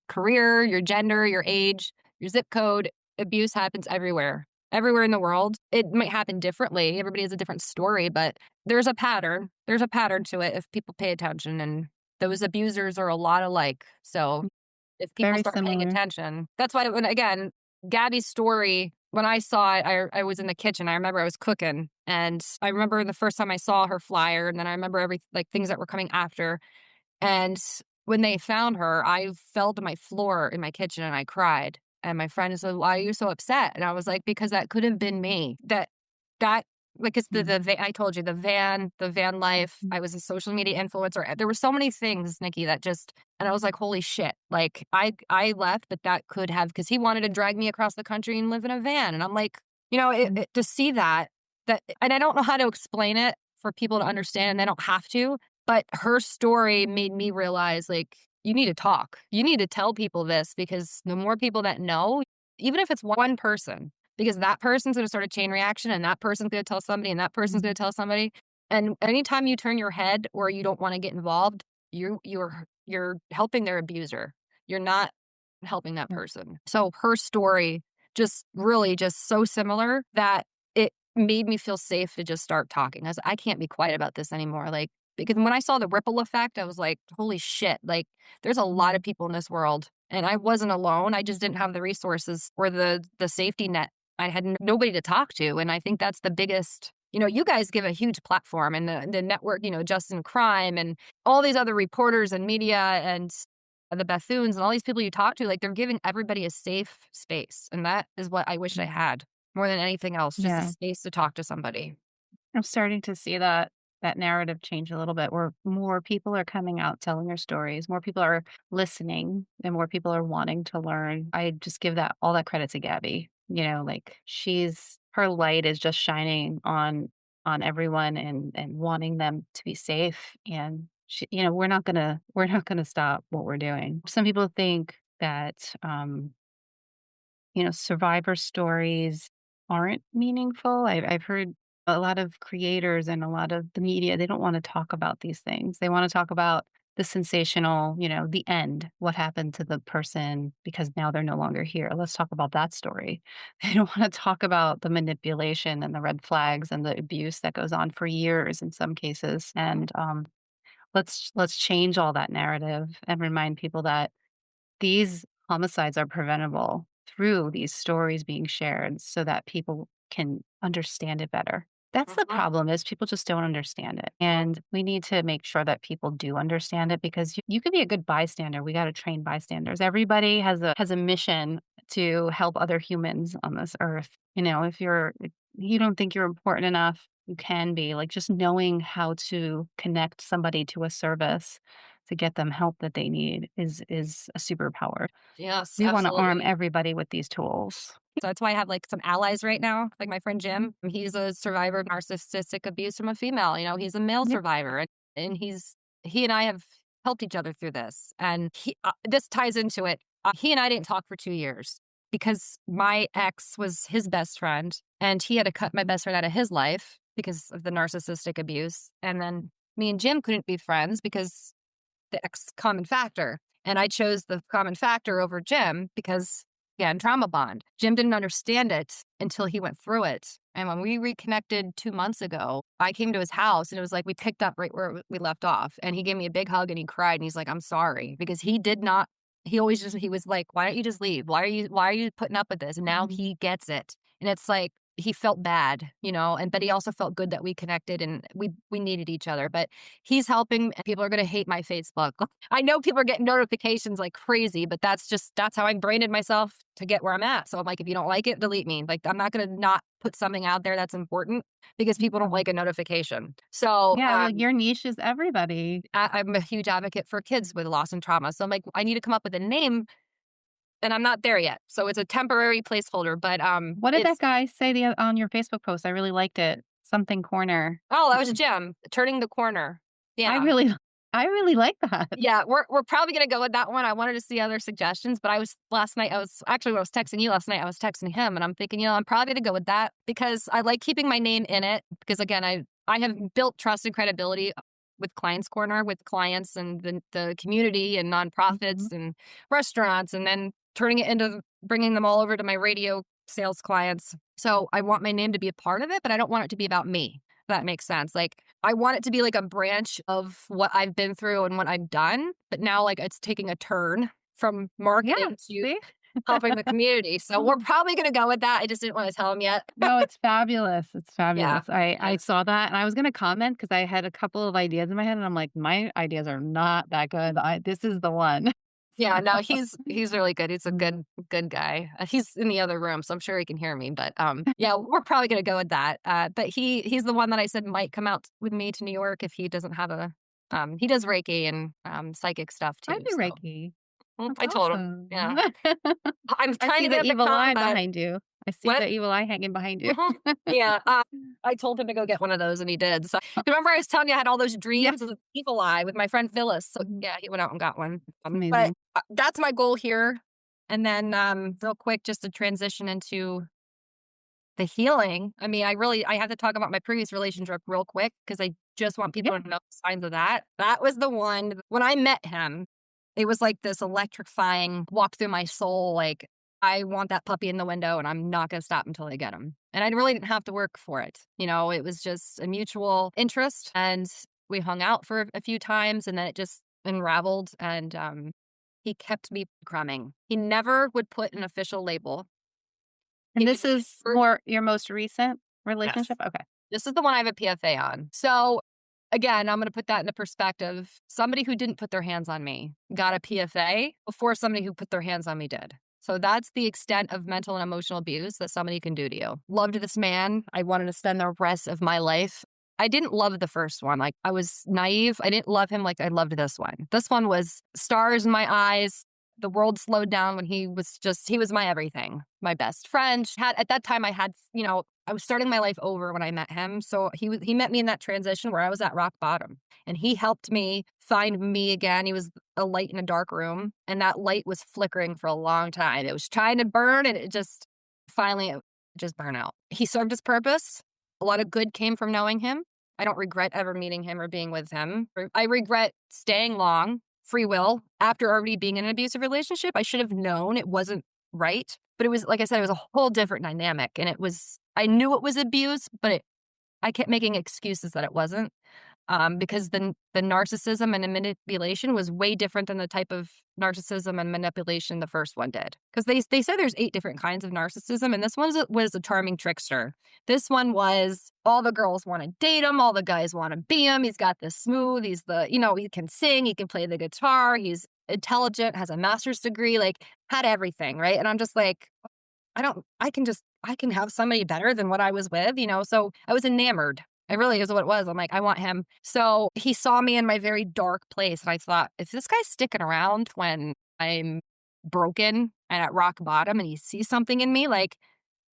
Speaker 2: career, your gender, your age, your zip code. Abuse happens everywhere in the world. It might happen differently. Everybody has a different story, but there's a pattern. There's a pattern to it if people pay attention, and those abusers are a lot alike. So if people
Speaker 3: Very
Speaker 2: start paying
Speaker 3: similar.
Speaker 2: attention, that's why when again, Gabby's story, when I saw it, I was in the kitchen. I remember I was cooking, and I remember the first time I saw her flyer, and then I remember things that were coming after. And when they found her, I fell to my floor in my kitchen and I cried. And my friend said, "Why are you so upset?" And I was like, "Because that could have been me. That like it's
Speaker 3: Mm,
Speaker 2: I told you the van life.
Speaker 3: mm,
Speaker 2: I was a social media influencer. There were so many things, Nikki, that just and I was like, holy shit! Like I left, but that could have because he wanted to drag me across the country and live in a van, and I'm like,
Speaker 3: mm,
Speaker 2: to see that, and I don't know how to explain it for people to understand, and they don't have to. But her story made me realize, like, you need to talk. You need to tell people this because the more people that know, even if it's one person, because that person's going to start a chain reaction and that person's going to tell somebody and that person's
Speaker 3: mm,
Speaker 2: going to tell somebody. And anytime you turn your head or you don't want to get involved, you're helping their abuser. You're not helping that
Speaker 3: right.
Speaker 2: person. So her story just really just so similar that it made me feel safe to just start talking. I can't be quiet about this anymore. Like because when I saw the ripple effect, I was like, holy shit, like there's a lot of
Speaker 3: Mm,
Speaker 2: people in this world. And I wasn't alone. I just didn't have the resources or the safety net. I had nobody to talk to. And I think that's the biggest, you guys give a huge platform and the network, Justin Crime and all these other reporters and media and the Bethunes and all these people you talk to, like they're giving everybody a safe space. And that is what I wish I
Speaker 3: mm.
Speaker 2: had more than anything else, just a
Speaker 3: Yeah.
Speaker 2: space to talk to somebody.
Speaker 3: I'm starting to see that narrative change a little bit where more people are coming out telling their stories, more people are listening, and more people are wanting to learn. I just give that all that credit to Gabby. Like she's her light is just shining on everyone and wanting them to be safe. And we're not gonna stop what we're doing. Some people think that survivor stories aren't meaningful. I've heard a lot of creators and a lot of the media, they don't want to talk about these things. They want to talk about the sensational, the end, what happened to the person because now they're no longer here. Let's talk about that story. They don't want to talk about the manipulation and the red flags and the abuse that goes on for years in some cases. And let's change all that narrative and remind people that these homicides are preventable through these stories being shared so that people can understand it better. That's the
Speaker 2: Mhm.
Speaker 3: problem is people just don't understand it. And we need to make sure that people do understand it because you could be a good bystander. We got to train bystanders. Everybody has a mission to help other humans on this earth. If you don't think you're important enough, you can be. Like, just knowing how to connect somebody to a service to get them help that they need is a superpower.
Speaker 2: Yes,
Speaker 3: We wanna arm
Speaker 2: absolutely.
Speaker 3: everybody with these tools.
Speaker 2: So that's why I have like some allies right now, like my friend Jim. He's a survivor of narcissistic abuse from a female. He's a male
Speaker 3: Yeah.
Speaker 2: survivor, and he and I have helped each other through this. And this ties into it. He and I didn't talk for 2 years because my ex was his best friend, and he had to cut my best friend out of his life because of the narcissistic abuse. And then me and Jim couldn't be friends because the X common factor. And I chose the common factor over Jim because, again, trauma bond. Jim didn't understand it until he went through it. And when we reconnected 2 months ago, I came to his house and it was like we picked up right where we left off. And he gave me a big hug and he cried and he's like, I'm sorry. Because he did not, he was like, why don't you just leave? Why are you putting up with this? And now he gets it. And it's like, he felt bad, but he also felt good that we connected and we needed each other. But he's helping. People are going to hate my Facebook. I know people are getting notifications like crazy, but that's how I branded myself to get where I'm at. So I'm like, if you don't like it, delete me. Like, I'm not going to not put something out there that's important because people don't like a notification. So
Speaker 3: Yeah, well, your niche is everybody.
Speaker 2: I'm a huge advocate for kids with loss and trauma. So I'm like, I need to come up with a name and I'm not there yet. So it's a temporary placeholder, but
Speaker 3: What did that
Speaker 2: it's
Speaker 3: guy say on your Facebook post? I really liked it. Something corner.
Speaker 2: oh, that was a gem. Turning the corner.
Speaker 3: I
Speaker 2: Yeah.
Speaker 3: really I really like that.
Speaker 2: Yeah, we're probably gonna go with that one. I wanted to see other suggestions, but last night I was actually when I was texting you last night, I was texting him and I'm thinking, I'm probably gonna go with that because I like keeping my name in it because again, I have built trust and credibility with Clients Corner with clients and the community and
Speaker 3: Mhm.
Speaker 2: nonprofits and restaurants and then turning it into bringing them all over to my radio sales clients. So I want my name to be a part of it, but I don't want it to be about me. If that makes sense. Like I want it to be like a branch of what I've been through and what I've done, but now like it's taking a turn from
Speaker 3: Yeah,
Speaker 2: marketing to
Speaker 3: see?
Speaker 2: helping the community. So we're probably going to go with that. I just didn't want to tell him yet.
Speaker 3: No, it's fabulous. It's
Speaker 2: Yeah.
Speaker 3: fabulous. I
Speaker 2: Yeah.
Speaker 3: saw that and I was gonna comment because I had a couple of ideas in my head and I'm like, "My ideas are not that good. This is the one."
Speaker 2: Yeah,
Speaker 3: So
Speaker 2: no, he's really good. He's a
Speaker 3: Mhm.
Speaker 2: good guy. He's in the other room, so I'm sure he can hear me. But yeah, we're probably gonna go with that. But he's the one that I said might come out with me to New York if he doesn't have a he does Reiki and psychic stuff
Speaker 3: I
Speaker 2: too.
Speaker 3: do
Speaker 2: So
Speaker 3: Reiki. That's
Speaker 2: I told him.
Speaker 3: awesome.
Speaker 2: Yeah, I'm
Speaker 3: I
Speaker 2: trying
Speaker 3: see
Speaker 2: to
Speaker 3: the
Speaker 2: get him to
Speaker 3: evil
Speaker 2: come,
Speaker 3: eye
Speaker 2: but
Speaker 3: behind you. I see
Speaker 2: what?
Speaker 3: the evil eye hanging behind you.
Speaker 2: Mhm. Yeah, I told him to go get one of those, and he did. So remember, I was telling you I had all those
Speaker 3: Yeah,
Speaker 2: dreams of the evil eye with my friend Phyllis. So
Speaker 3: mhm.
Speaker 2: yeah, he went out and got one.
Speaker 3: It's
Speaker 2: But
Speaker 3: amazing.
Speaker 2: that's my goal here. And then, real quick, just to transition into the healing. I mean, I have to talk about my previous relationship real quick because I just want
Speaker 3: Yeah.
Speaker 2: people to know the signs of that. That was the one when I met him. It was like this electrifying walk through my soul. Like I want that puppy in the window, and I'm not going to stop until I get him. And I really didn't have to work for it. It was just a mutual interest, and we hung out for a few times, and then it just unraveled. And he kept me crumbing. He never would put an official label.
Speaker 3: And
Speaker 2: He
Speaker 3: this
Speaker 2: would
Speaker 3: is
Speaker 2: never.
Speaker 3: more your most recent
Speaker 2: Yes.
Speaker 3: relationship? Okay.
Speaker 2: This is the one I have a PFA on. So again, I'm going to put that into perspective. Somebody who didn't put their hands on me got a PFA before somebody who put their hands on me did. So that's the extent of mental and emotional abuse that somebody can do to you. Loved this man. I wanted to spend the rest of my life. I didn't love the first one. Like I was naive. I didn't love him like I loved this one. This one was stars in my eyes. The world slowed down when he was my everything, my best friend. At that time, I was starting my life over when I met him. So he met me in that transition where I was at rock bottom and he helped me find me again. He was a light in a dark room and that light was flickering for a long time. It was trying to burn and it just finally it just burned out. He served his purpose. A lot of good came from knowing him. I don't regret ever meeting him or being with him. I regret staying long, free will, after already being in an abusive relationship. I should have known it wasn't right. But it was, like I said, it was a whole different dynamic. And I knew it was abuse, but I kept making excuses that it wasn't because the narcissism and the manipulation was way different than the type of narcissism and manipulation the first one did. Because they said there's 8 different kinds of narcissism, and this one was a charming trickster. This one was all the girls want to date him, all the guys want to be him. He's got this smooth. He can sing, he can play the guitar, he's intelligent, has a master's degree, like had everything, right? And I'm just like, I can have somebody better than what I was with. So I was enamored. It really is what it was. I'm like, I want him. So he saw me in my very dark place. And I thought, if this guy's sticking around when I'm broken and at rock bottom and he sees something in me, like,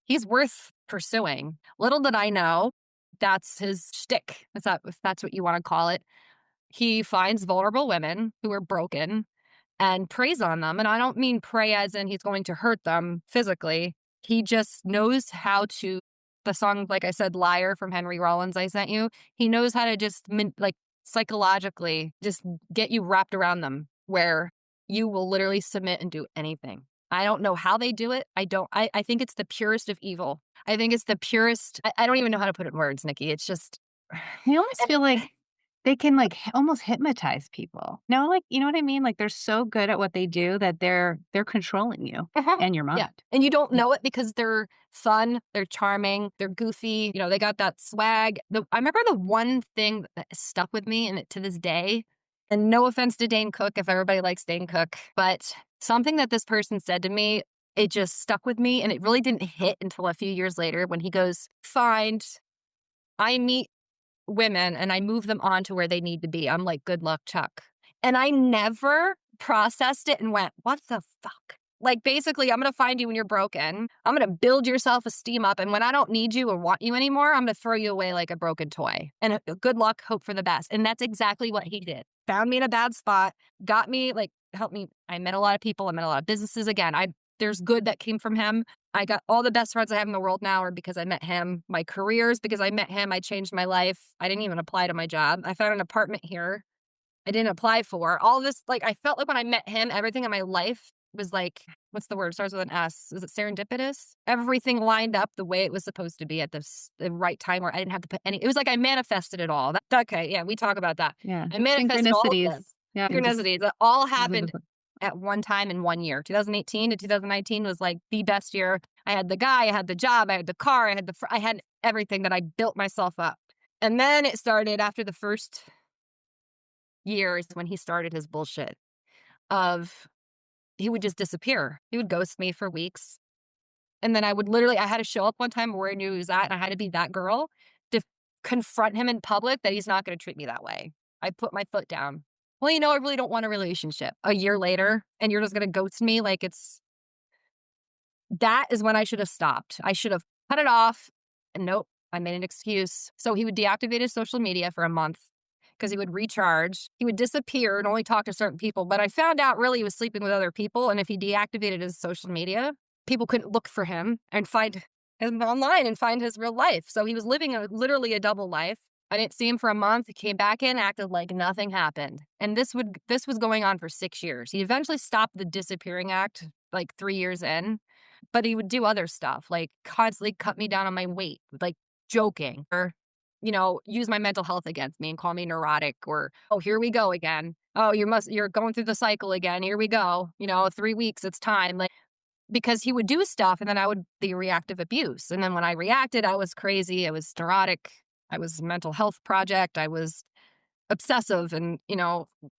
Speaker 2: he's worth pursuing. Little did I know that's his shtick, if that's what you want to call it. He finds vulnerable women who are broken and preys on them. And I don't mean prey as in he's going to hurt them physically. He just knows how to, the song, like I said, Liar from Henry Rollins, I sent you. He knows how to just like psychologically just get you wrapped around them where you will literally submit and do anything. I don't know how they do it. I think it's the purest of evil. I think it's the purest. I don't even know how to put it in words, Nikki. It's just,
Speaker 3: I almost feel like they can, like, almost hypnotize people. No, like, you know what I mean? Like, they're so good at what they do that they're controlling you
Speaker 2: uh-huh.
Speaker 3: and your
Speaker 2: Yeah.
Speaker 3: mind.
Speaker 2: And you don't know it because they're fun, they're charming, they're goofy. You know, they got that swag. I remember the one thing that stuck with me and to this day, and no offense to Dane Cook if everybody likes Dane Cook, but something that this person said to me, it just stuck with me. And it really didn't hit until a few years later when he goes, I meet women and I move them on to where they need to be. I'm like, good luck, Chuck. And I never processed it and went, what the fuck? Like, basically, I'm going to find you when you're broken. I'm going to build your self-esteem up. And when I don't need you or want you anymore, I'm going to throw you away like a broken toy. And good luck, hope for the best. And that's exactly what he did. Found me in a bad spot, got me, like, helped me. I met a lot of people. I met a lot of businesses. Again, there's good that came from him. I got all the best friends I have in the world now are because I met him. My careers, because I met him. I changed my life. I didn't even apply to my job. I found an apartment here I didn't apply for. All this, like, I felt like when I met him, everything in my life was like, what's the word? It starts with an S. Is it serendipitous? Everything lined up the way it was supposed to be at the right time where I didn't have to put any. It was like I manifested it all. Okay, yeah, we talk about that.
Speaker 3: Yeah.
Speaker 2: I manifested all of
Speaker 3: Synchronicities.
Speaker 2: this.
Speaker 3: Yeah, and just
Speaker 2: Synchronicities. It all
Speaker 3: live
Speaker 2: happened
Speaker 3: with it.
Speaker 2: at one time in 1 year. 2018 to 2019 was like the best year. I had the guy, I had the job, I had the car, I had everything that I built myself up. And then it started after the first years when he started his bullshit of he would just disappear. He would ghost me for weeks. And then I had to show up one time where I knew he was at, and I had to be that girl to confront him in public that he's not going to treat me that way. I put my foot down. Well, I really don't want a relationship. A year later, and you're just going to ghost me like that is when I should have stopped. I should have cut it off. And nope, I made an excuse. So he would deactivate his social media for a month because he would recharge. He would disappear and only talk to certain people. But I found out really he was sleeping with other people. And if he deactivated his social media, people couldn't look for him and find him online and find his real life. So he was living literally a double life. I didn't see him for a month. He came back in, acted like nothing happened. And this was going on for 6 years. He eventually stopped the disappearing act like 3 years in, but he would do other stuff, like constantly cut me down on my weight, like joking or, use my mental health against me and call me neurotic or, oh, here we go again. Oh, you're going through the cycle again. Here we go. 3 weeks, it's time. Like, because he would do stuff and then I would the reactive abuse. And then when I reacted, I was crazy. I was neurotic. I was a mental health project. I was obsessive. And,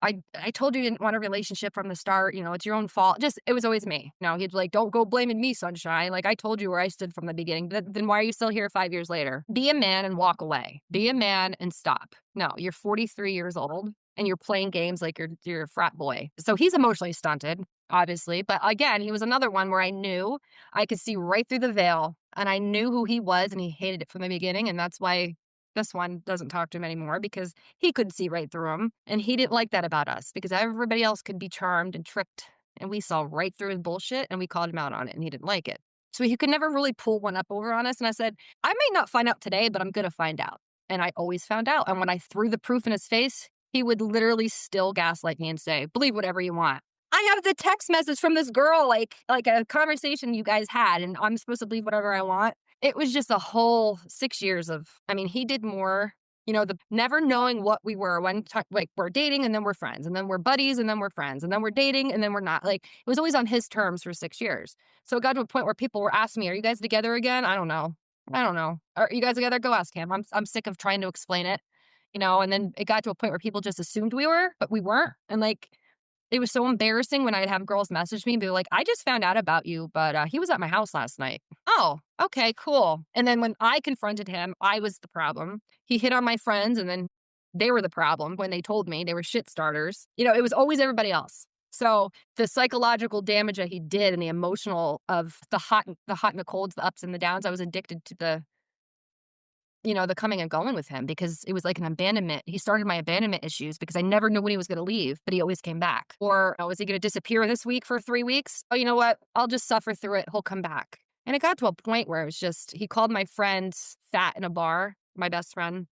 Speaker 2: I told you didn't want a relationship from the start. It's your own fault. Just, it was always me. He'd like, don't go blaming me, sunshine. Like, I told you where I stood from the beginning. Then why are you still here 5 years later? Be a man and walk away. Be a man and stop. No, you're 43 years old and you're playing games like you're a frat boy. So he's emotionally stunted, obviously. But again, he was another one where I knew I could see right through the veil and I knew who he was and he hated it from the beginning. And that's why this one doesn't talk to him anymore because he could see right through him. And he didn't like that about us because everybody else could be charmed and tricked. And we saw right through his bullshit and we called him out on it and he didn't like it. So he could never really pull one up over on us. And I said, I may not find out today, but I'm going to find out. And I always found out. And when I threw the proof in his face, he would literally still gaslight me and say, believe whatever you want. I have the text message from this girl, like a conversation you guys had, and I'm supposed to believe whatever I want. It was just a whole 6 years he did more, the never knowing what we were like we're dating and then we're friends and then we're buddies and then we're friends and then we're dating and then we're not. Like, it was always on his terms for 6 years. So it got to a point where people were asking me, are you guys together again? I don't know. Are you guys together? Go ask him. I'm sick of trying to explain it, and then it got to a point where people just assumed we were, but we weren't. And like, it was so embarrassing when I'd have girls message me and be like, I just found out about you, but he was at my house last night. Oh, okay, cool. And then when I confronted him, I was the problem. He hit on my friends, and then they were the problem when they told me they were shit starters. It was always everybody else. So the psychological damage that he did and the emotional of the hot and the colds, the ups and the downs, I was addicted to the coming and going with him because it was like an abandonment. He started my abandonment issues because I never knew when he was going to leave, but he always came back. Or, oh, is he going to disappear this week for 3 weeks? Oh, you know what? I'll just suffer through it. He'll come back. And it got to a point where it was just, he called my friend fat in a bar, my best friend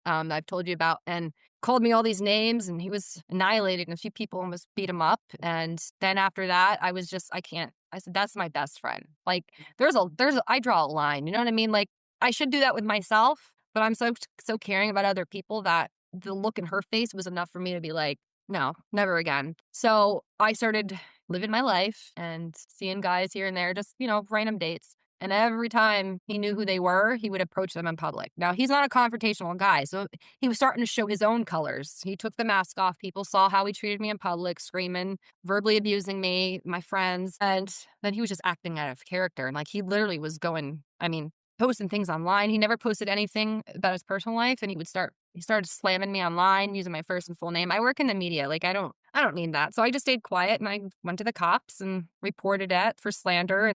Speaker 2: that I've told you about, and called me all these names, and he was annihilating a few people, almost beat him up. And then after that, I was just, I can't. I said, that's my best friend. Like, I draw a line. You know what I mean? Like, I should do that with myself, but I'm so caring about other people that the look in her face was enough for me to be like, no, never again. So I started living my life and seeing guys here and there, just, random dates. And every time he knew who they were, he would approach them in public. Now, he's not a confrontational guy, so he was starting to show his own colors. He took the mask off. People saw how he treated me in public, screaming, verbally abusing me, my friends. And then he was just acting out of character. And like, he literally was posting things online. He never posted anything about his personal life. And he started slamming me online using my first and full name. I work in the media. Like, I don't mean that. So I just stayed quiet and I went to the cops and reported it for slander.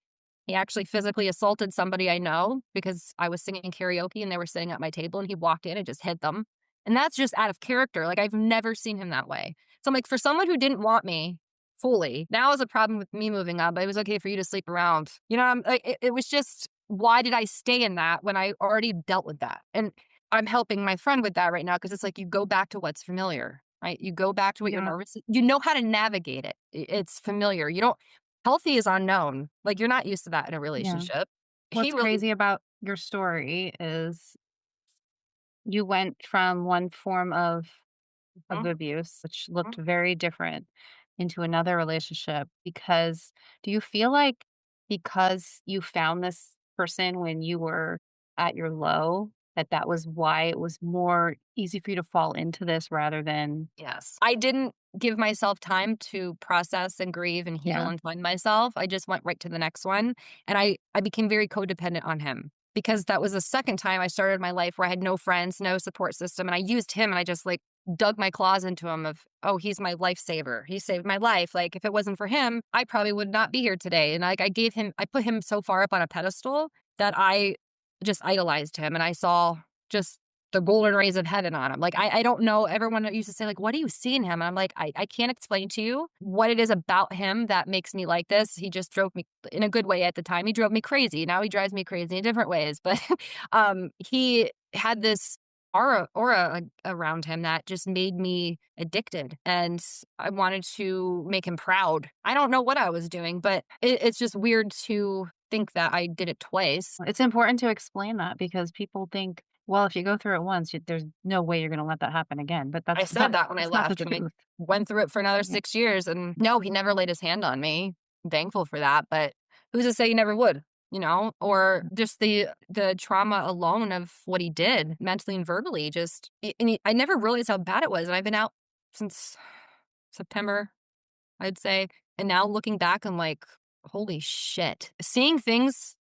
Speaker 2: He actually physically assaulted somebody I know because I was singing karaoke and they were sitting at my table, and he walked in and just hit them. And that's just out of character. Like, I've never seen him that way. So I'm like, for someone who didn't want me fully, now is a problem with me moving on, but it was okay for you to sleep around. I'm like, it was just, why did I stay in that when I already dealt with that? And I'm helping my friend with that right now because it's like, you go back to what's familiar, right? You go back to what you're nervous. You know how to navigate it. It's familiar. You don't, healthy is unknown. Like, you're not used to that in a
Speaker 3: Yeah.
Speaker 2: relationship. He
Speaker 3: What's
Speaker 2: really,
Speaker 3: crazy about your story is you went from one form of
Speaker 2: Mhm,
Speaker 3: abuse, which looked
Speaker 2: mhm.
Speaker 3: very different, into another relationship because do you feel like because you found this person when you were at your low, that was why it was more easy for you to fall into this rather than
Speaker 2: Yes. I didn't give myself time to process and grieve and heal
Speaker 3: yeah,
Speaker 2: and find myself. I just went right to the next one. And I became very codependent on him because that was the second time I started my life where I had no friends, no support system. And I used him and I just like dug my claws into him of, oh, he's my lifesaver. He saved my life. Like, if it wasn't for him, I probably would not be here today. And like, I put him so far up on a pedestal that I just idolized him and I saw just the golden rays of heaven on him. Like, I don't know. Everyone used to say, like, what do you see in him? And I'm like, I can't explain to you what it is about him that makes me like this. He just drove me in a good way at the time. He drove me crazy. Now he drives me crazy in different ways. But he had this aura around him that just made me addicted. And I wanted to make him proud. I don't know what I was doing, but it's just weird to think that I did it twice.
Speaker 3: it's important to explain that because people think, well, if you go through it once, there's no way you're going to let that happen again. But
Speaker 2: I said that when I
Speaker 3: that's not the
Speaker 2: left, and I
Speaker 3: truth.
Speaker 2: went through it for another
Speaker 3: Yeah.
Speaker 2: 6 years, and no, he never laid his hand on me. I'm thankful for that, but who's to say he never would, Or just the trauma alone of what he did mentally and verbally, just I never realized how bad it was, and I've been out since September, I'd say, and now looking back, I'm like, "Holy shit." Seeing things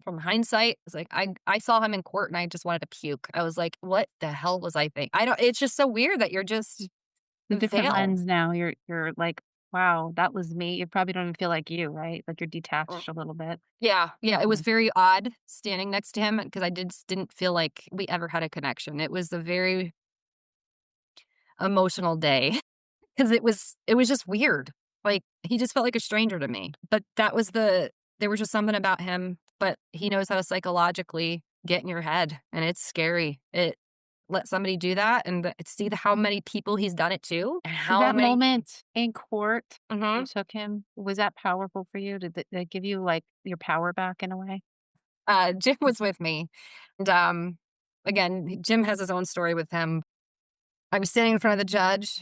Speaker 2: from hindsight, it's like I saw him in court and I just wanted to puke. I was like, "What the hell was I think?" I don't It's just so weird that you're just
Speaker 3: A
Speaker 2: the
Speaker 3: different
Speaker 2: veil.
Speaker 3: lens now. You're like, wow, that was me. You probably don't even feel like you, right? Like you're
Speaker 2: Mm.
Speaker 3: detached a little bit.
Speaker 2: Yeah, yeah, it was
Speaker 3: Yeah.
Speaker 2: very odd standing next to him because I didn't feel like we ever had a connection. It was a very emotional day because it was just weird. Like, he just felt like a stranger to me. But there was just something about him, but he knows how to psychologically get in your head, and it's scary. Let somebody do that and see how many people he's done it to and
Speaker 3: Did
Speaker 2: how
Speaker 3: that
Speaker 2: many.
Speaker 3: moment in court you
Speaker 2: Mhm.
Speaker 3: took him, was that powerful for you? Did that give you like your power back in a way?
Speaker 2: Jim was with me, and, again, Jim has his own story with him. I was sitting in front of the judge,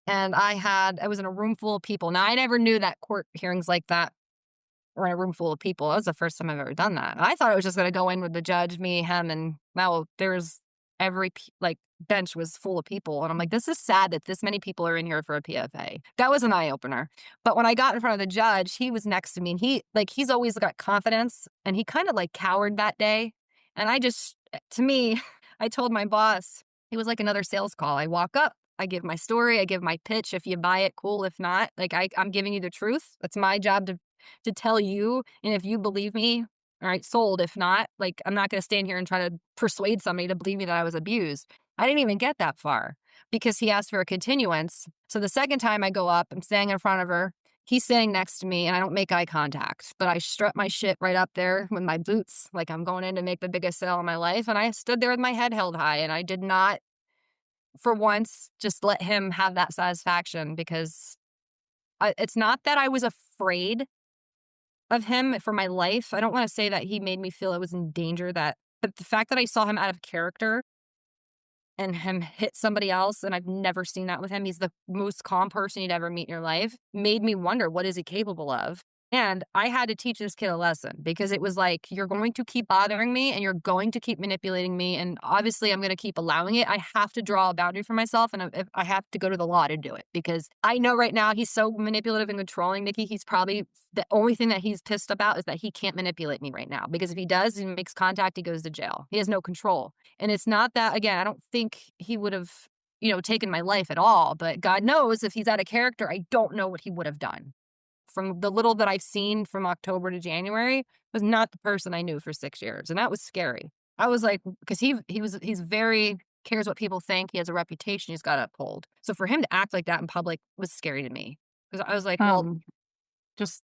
Speaker 2: and I was in a room full of people. Now, I never knew that court hearings like that were in a room full of people. That was the first time I've ever done that. I thought it was just gonna go in with the judge, me, him, and now there's every bench was full of people. And I'm like, this is sad that this many people are in here for a PFA. That was an eye opener. But when I got in front of the judge, he was next to me, and he's always got confidence, and he kind of like cowered that day. And to me, I told my boss, it was like another sales call. I walk up, I give my story, I give my pitch. If you buy it, cool. If not, like I'm giving you the truth. That's my job to tell you. And if you believe me, all right, sold. If not, like, I'm not going to stand here and try to persuade somebody to believe me that I was abused. I didn't even get that far because he asked for a continuance. So the second time I go up, I'm standing in front of her. He's sitting next to me, and I don't make eye contact, but I strut my shit right up there with my boots, like I'm going in to make the biggest sale of my life. And I stood there with my head held high, and I did not, for once, just let him have that satisfaction, because it's not that I was afraid of him for my life. I don't want to say that he made me feel I was in danger, but the fact that I saw him out of character and him hit somebody else, and I've never seen that with him. He's the most calm person you'd ever meet in your life. Made me wonder, what is he capable of? And I had to teach this kid a lesson, because it was like, you're going to keep bothering me and you're going to keep manipulating me. And obviously I'm going to keep allowing it. I have to draw a boundary for myself, and if I have to go to the law to do it, because I know right now he's so manipulative and controlling, Nikki. He's probably, the only thing that he's pissed about is that he can't manipulate me right now, because if he does, he makes contact, he goes to jail. He has no control. And it's not that, again, I don't think he would have, taken my life at all, but God knows if he's out of character, I don't know what he would have done. From the little that I've seen from October to January, was not the person I knew for 6 years. And that was scary. I was like, because he's very cares what people think. He has a reputation he's got to uphold. So for him to act like that in public was scary to me. Because I was like, well,
Speaker 3: Just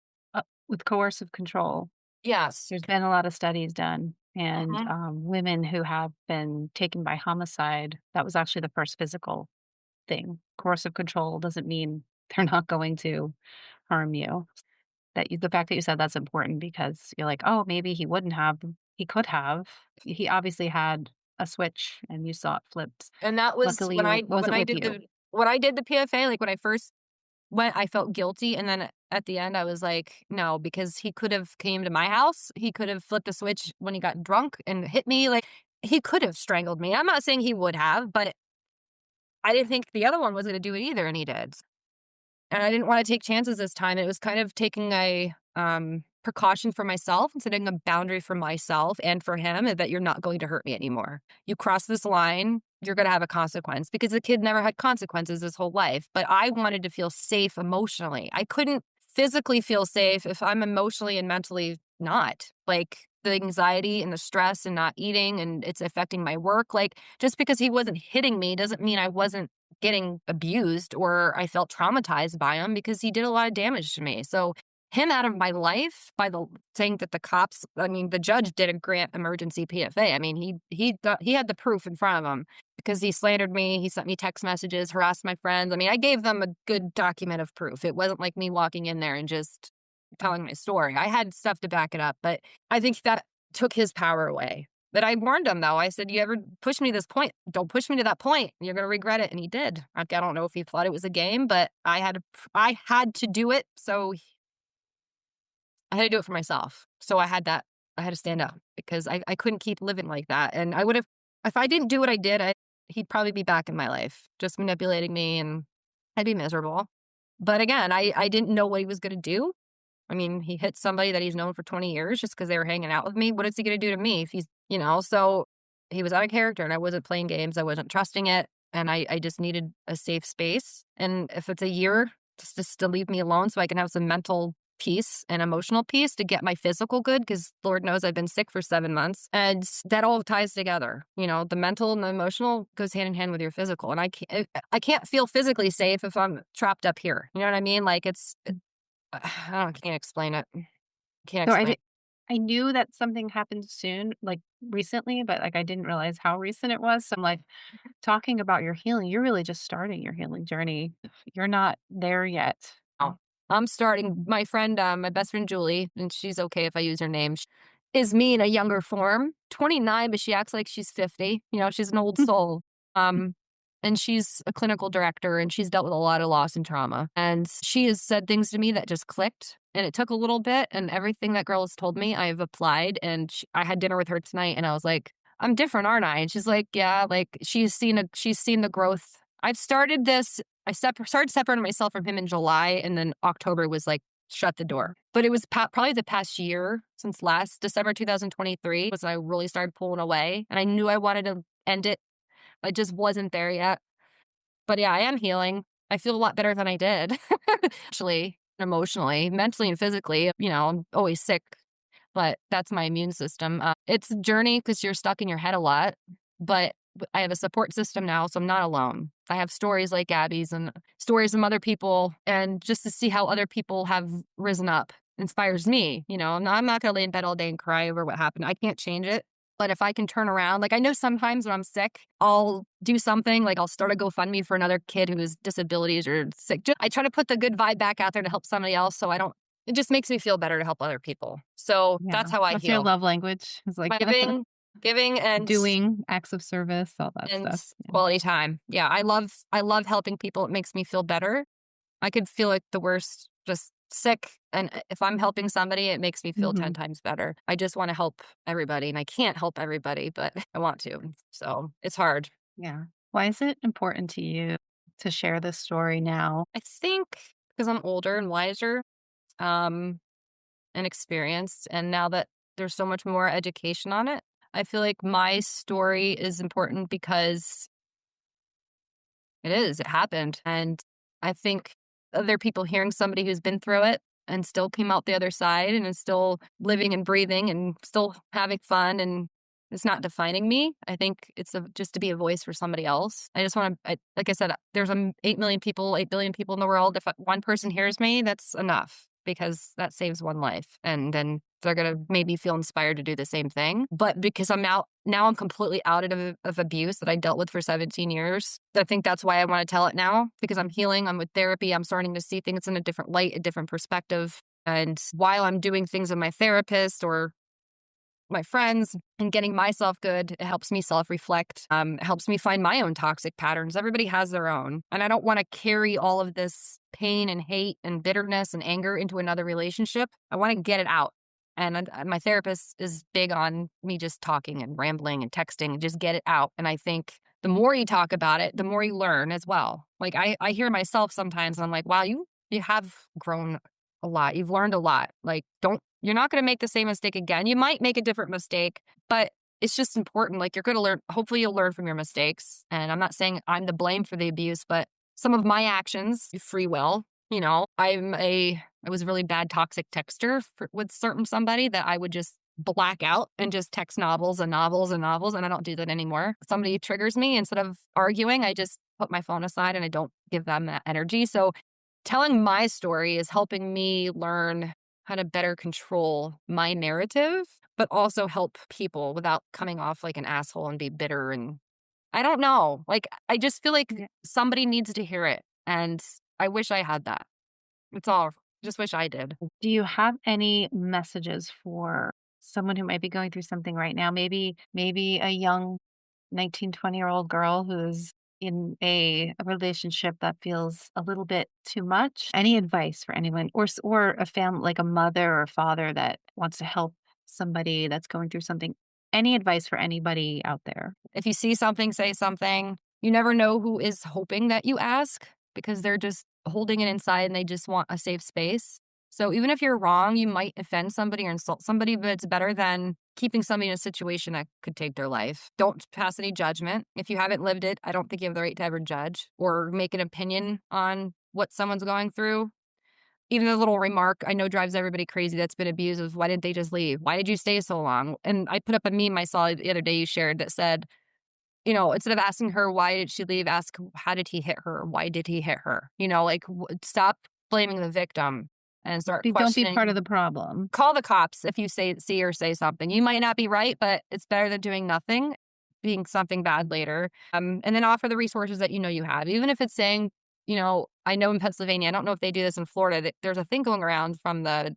Speaker 3: with coercive control,
Speaker 2: yes.
Speaker 3: there's been a lot of studies done, and
Speaker 2: Mhm.
Speaker 3: women who have been taken by homicide, that was actually the first physical thing. Coercive control doesn't mean they're not going to harm you. The fact that you said that's important, because you're like, oh, maybe he wouldn't have. He could have. He obviously had a switch, and you saw it flipped.
Speaker 2: And that was
Speaker 3: Luckily, it wasn't with you.
Speaker 2: when I did the PFA, like when I first went, I felt guilty. And then at the end, I was like, no, because he could have came to my house. He could have flipped a switch when he got drunk and hit me. Like, he could have strangled me. I'm not saying he would have, but I didn't think the other one was going to do it either. And he did. And I didn't want to take chances this time. It was kind of taking a precaution for myself and setting a boundary for myself and for him, that you're not going to hurt me anymore. You cross this line, you're going to have a consequence, because the kid never had consequences his whole life. But I wanted to feel safe emotionally. I couldn't physically feel safe if I'm emotionally and mentally not. Like, the anxiety and the stress and not eating, and it's affecting my work. Like, just because he wasn't hitting me doesn't mean I wasn't getting abused or I felt traumatized by him, because he did a lot of damage to me. So him out of my life by saying that the judge didn't grant emergency PFA. I mean, he had the proof in front of him, because he slandered me. He sent me text messages, harassed my friends. I mean, I gave them a good document of proof. It wasn't like me walking in there and just telling my story. I had stuff to back it up, but I think that took his power away. But I warned him, though. I said, you ever push me to this point, don't push me to that point. You're going to regret it. And he did. I don't know if he thought it was a game, but I had to do it. So I had to do it for myself. So I had to stand up, because I couldn't keep living like that. And I would have, if I didn't do what I did, he'd probably be back in my life, just manipulating me, and I'd be miserable. But again, I didn't know what he was going to do. I mean, he hit somebody that he's known for 20 years just because they were hanging out with me. What is he going to do to me if so he was out of character, and I wasn't playing games. I wasn't trusting it. And I just needed a safe space. And if it's a year, just to leave me alone so I can have some mental peace and emotional peace to get my physical good, because Lord knows I've been sick for 7 months. And that all ties together. The mental and the emotional goes hand in hand with your physical. And I can't feel physically safe if I'm trapped up here. You know what I mean? Like, can't explain it. Can't
Speaker 3: So
Speaker 2: explain.
Speaker 3: I knew that something happened soon, like recently, but like I didn't realize how recent it was. So I'm like, talking about your healing, you're really just starting your healing journey. You're not there yet.
Speaker 2: Oh. I'm starting. My friend, my best friend Julie, and she's okay if I use her name, is me in a younger form. 29, but she acts like she's 50. She's an old soul. And she's a clinical director, and she's dealt with a lot of loss and trauma. And she has said things to me that just clicked. And it took a little bit, and everything that girl has told me, I've applied. And I had dinner with her tonight, and I was like, I'm different, aren't I? And she's like, yeah, like she's seen the growth. I've started this. Started separating myself from him in July, and then October was like shut the door. But it was probably the past year since last December 2023 was when I really started pulling away, and I knew I wanted to end it. I just wasn't there yet. But yeah, I am healing. I feel a lot better than I did, actually, emotionally, mentally, and physically. I'm always sick, but that's my immune system. It's a journey because you're stuck in your head a lot, but I have a support system now, so I'm not alone. I have stories like Gabby's and stories from other people, and just to see how other people have risen up inspires me. I'm not going to lay in bed all day and cry over what happened. I can't change it. But if I can turn around, like I know sometimes when I'm sick, I'll do something like I'll start a GoFundMe for another kid who has disabilities or sick. I try to put the good vibe back out there to help somebody else so I don't it just makes me feel better to help other people. So
Speaker 3: Yeah.
Speaker 2: that's how I
Speaker 3: That's your
Speaker 2: heal.
Speaker 3: love language. It's like
Speaker 2: Giving and
Speaker 3: doing acts of service, all that
Speaker 2: and
Speaker 3: stuff. Yeah.
Speaker 2: quality time. Yeah, I love helping people. It makes me feel better. I could feel like the worst, just sick. And if I'm helping somebody, it makes me feel 10
Speaker 3: Mhm.
Speaker 2: times better. I just want to help everybody, and I can't help everybody, but I want to. So it's hard.
Speaker 3: Yeah. Why is it important to you to share this story now?
Speaker 2: I think because I'm older and wiser, um, and experienced, and now that there's so much more education on it, I feel like my story is important because it happened. And I think other people hearing somebody who's been through it and still came out the other side and is still living and breathing and still having fun and it's not defining me. I think it's just to be a voice for somebody else. I just want to, like I said, there's 8 million people, 8 billion people in the world. If one person hears me, that's enough because that saves one life. And then they're going to maybe feel inspired to do the same thing. But because now I'm completely out of abuse that I dealt with for 17 years. I think that's why I want to tell it now because I'm healing. I'm with therapy. I'm starting to see things in a different light, a different perspective. And while I'm doing things with my therapist or my friends and getting myself good, it helps me self-reflect. It helps me find my own toxic patterns. Everybody has their own. And I don't want to carry all of this pain and hate and bitterness and anger into another relationship. I want to get it out. And my therapist is big on me just talking and rambling and texting and just get it out. And I think the more you talk about it, the more you learn as well. Like I hear myself sometimes and I'm like, wow, you have grown a lot. You've learned a lot. Like, you're not going to make the same mistake again. You might make a different mistake, but it's just important. Like, you're going to learn. Hopefully, you'll learn from your mistakes. And I'm not saying I'm to blame for the abuse, but some of my actions, free will, I was a really bad toxic texter with certain somebody that I would just black out and just text novels and novels and novels. And I don't do that anymore. Somebody triggers me, instead of arguing, I just put my phone aside and I don't give them that energy. So telling my story is helping me learn how to better control my narrative, but also help people without coming off like an asshole and be bitter. And I don't know. Like, I just feel like
Speaker 3: Yeah.
Speaker 2: somebody needs to hear it. And I wish I had that. It's all. Just wish I did.
Speaker 3: Do you have any messages for someone who might be going through something right now? Maybe a young 19, 20-year-old girl who's in a relationship that feels a little bit too much. Any advice for anyone or a family like a mother or father that wants to help somebody that's going through something? Any advice for anybody out there?
Speaker 2: If you see something, say something. You never know who is hoping that you ask because they're just holding it inside and they just want a safe space. So even if you're wrong, you might offend somebody or insult somebody, but it's better than keeping somebody in a situation that could take their life. Don't pass any judgment. If you haven't lived it, I don't think you have the right to ever judge or make an opinion on what someone's going through. Even a little remark I know drives everybody crazy that's been abused is, why didn't they just leave? Why did you stay so long? And I put up a meme I saw the other day you shared that said, instead of asking her, why did she leave, ask, how did he hit her? Why did he hit her? Like, stop blaming the victim and start
Speaker 3: Don't be part of
Speaker 2: questioning.
Speaker 3: the problem.
Speaker 2: Call the cops if you see or say something. You might not be right, but it's better than doing nothing, being something bad later. And then offer the resources that you have, even if it's saying, I know in Pennsylvania, I don't know if they do this in Florida, that there's a thing going around from the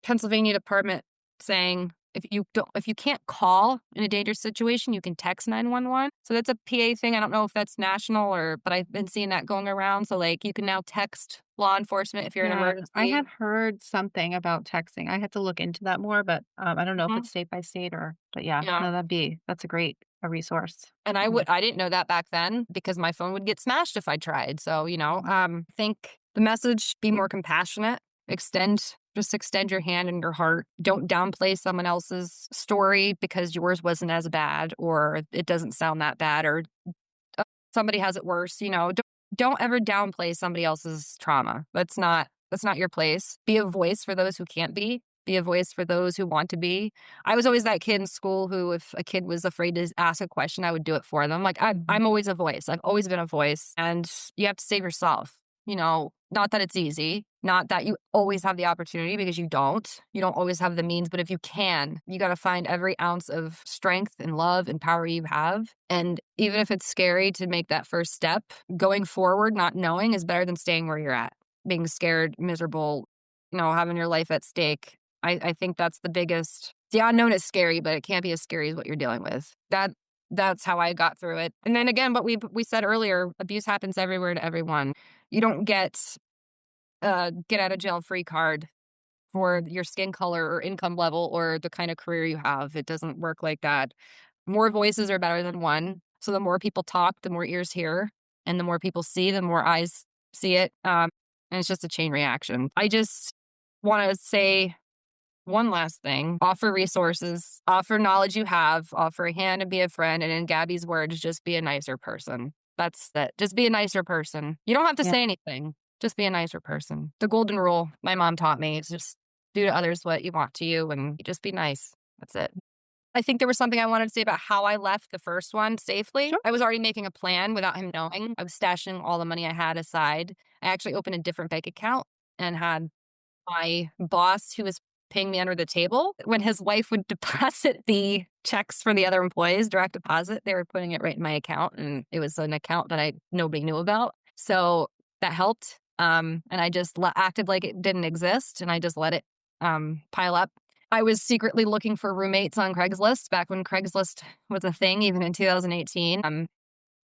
Speaker 2: Pennsylvania department saying if you can't call in a dangerous situation, you can text 911. So that's a PA thing. I don't know if that's national but I've been seeing that going around. So like you can now text law enforcement if you're in an
Speaker 3: Yeah, I
Speaker 2: emergency.
Speaker 3: had heard something about texting. I had to look into that more, but, I don't know if
Speaker 2: Mhm.
Speaker 3: it's state by state but yeah,
Speaker 2: Yeah.
Speaker 3: no, that's a resource.
Speaker 2: And
Speaker 3: Yeah.
Speaker 2: I didn't know that back then because my phone would get smashed if I tried. So, think the message, be more compassionate, just extend your hand and your heart. Don't downplay someone else's story because yours wasn't as bad or it doesn't sound that bad or uh, somebody has it worse. Don't ever downplay somebody else's trauma. That's not your place. Be a voice for those who can't be. Be a voice for those who want to be. I was always that kid in school who, if a kid was afraid to ask a question, I would do it for them. Like
Speaker 3: Mhm.
Speaker 2: I'm always a voice. I've always been a voice, and you have to save yourself. Not that it's easy, not that you always have the opportunity because you don't. You don't always have the means, but if you can, you got to find every ounce of strength and love and power you have. And even if it's scary to make that first step, going forward, not knowing is better than staying where you're at, being scared, miserable, having your life at stake. I think that's the biggest. The unknown is scary, but it can't be as scary as what you're dealing with. That's how I got through it. And then again, what we said earlier, abuse happens everywhere to everyone. You don't get out of jail free card for your skin color or income level or the kind of career you have. It doesn't work like that. More voices are better than one. So the more people talk, the more ears hear, and the more people see, the more eyes see it. And it's just a chain reaction. I just want to say one last thing. Offer resources, offer knowledge you have, offer a hand and be a friend. And in Gabby's words, just be a nicer person. That's it. Just be a nicer person. You don't have to
Speaker 3: Yeah,
Speaker 2: say anything. Just be a nicer person. The golden rule my mom taught me is just do to others what you want to you and just be nice. That's it. I think there was something I wanted to say about how I left the first one safely.
Speaker 3: sure.
Speaker 2: I was already making a plan without him knowing. I was stashing all the money I had aside. I actually opened a different bank account and had my boss who was paying me under the table. When his wife would deposit the checks for the other employees, direct deposit, they were putting it right in my account. And it was an account that nobody knew about. So that helped. And I just acted like it didn't exist and I just let it pile up. I was secretly looking for roommates on Craigslist back when Craigslist was a thing, even in 2018.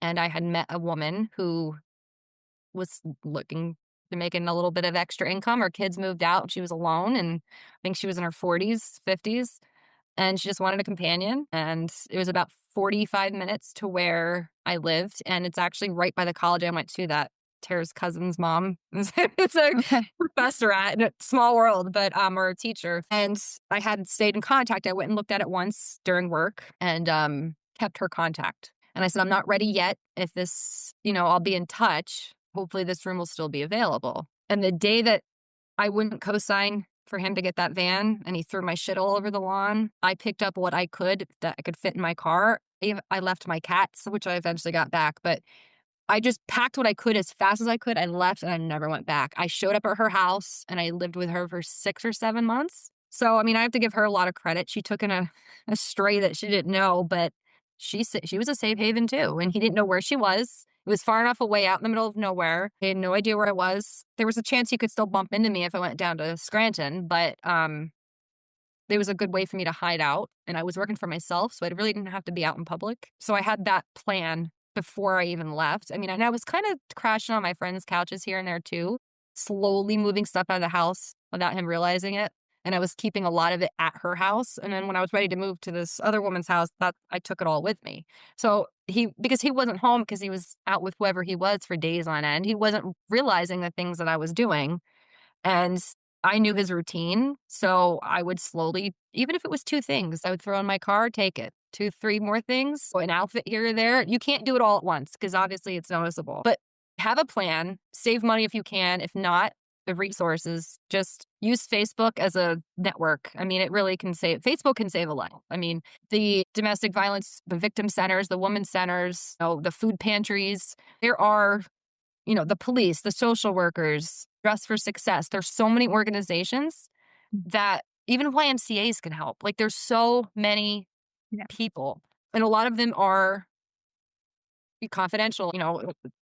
Speaker 2: And I had met a woman who was looking to making a little bit of extra income. Her kids moved out. She was alone, and I think she was in her 40s, 50s, and she just wanted a companion. And it was about 45 minutes to where I lived, and it's actually right by the college I went to that Tara's cousin's mom it's a
Speaker 3: Okay.
Speaker 2: professor at in a small world, but or a teacher. And I had stayed in contact. I went and looked at it once during work and kept her contact. And I said, I'm not ready yet. If this, I'll be in touch. Hopefully this room will still be available. And the day that I wouldn't co-sign for him to get that van and he threw my shit all over the lawn, I picked up what I could that I could fit in my car. I left my cats, which I eventually got back, but I just packed what I could as fast as I could. I left and I never went back. I showed up at her house and I lived with her for 6 or 7 months. So, I mean, I have to give her a lot of credit. She took in a stray that she didn't know, but she was a safe haven too. And he didn't know where she was. It was far enough away out in the middle of nowhere. He had no idea where I was. There was a chance he could still bump into me if I went down to Scranton, but there was a good way for me to hide out. And I was working for myself, so I really didn't have to be out in public. So I had that plan before I even left. I mean, and I was kind of crashing on my friends' couches here and there too, slowly moving stuff out of the house without him realizing it. And I was keeping a lot of it at her house. And then when I was ready to move to this other woman's house, that I took it all with me. So because he wasn't home because he was out with whoever he was for days on end, he wasn't realizing the things that I was doing. And I knew his routine. So I would slowly, even if it was two things, I would throw in my car, take it. Two, three more things, or an outfit here or there. You can't do it all at once because obviously it's noticeable. But have a plan, save money if you can. If not, the resources, just use Facebook as a network. I mean, Facebook can save a life. I mean, the domestic violence, the victim centers, the women centers, the food pantries, there are the police, the social workers, Dress for Success. There's so many organizations that even YMCAs can help. Like there's so many
Speaker 3: Yeah.
Speaker 2: people, and a lot of them are confidential,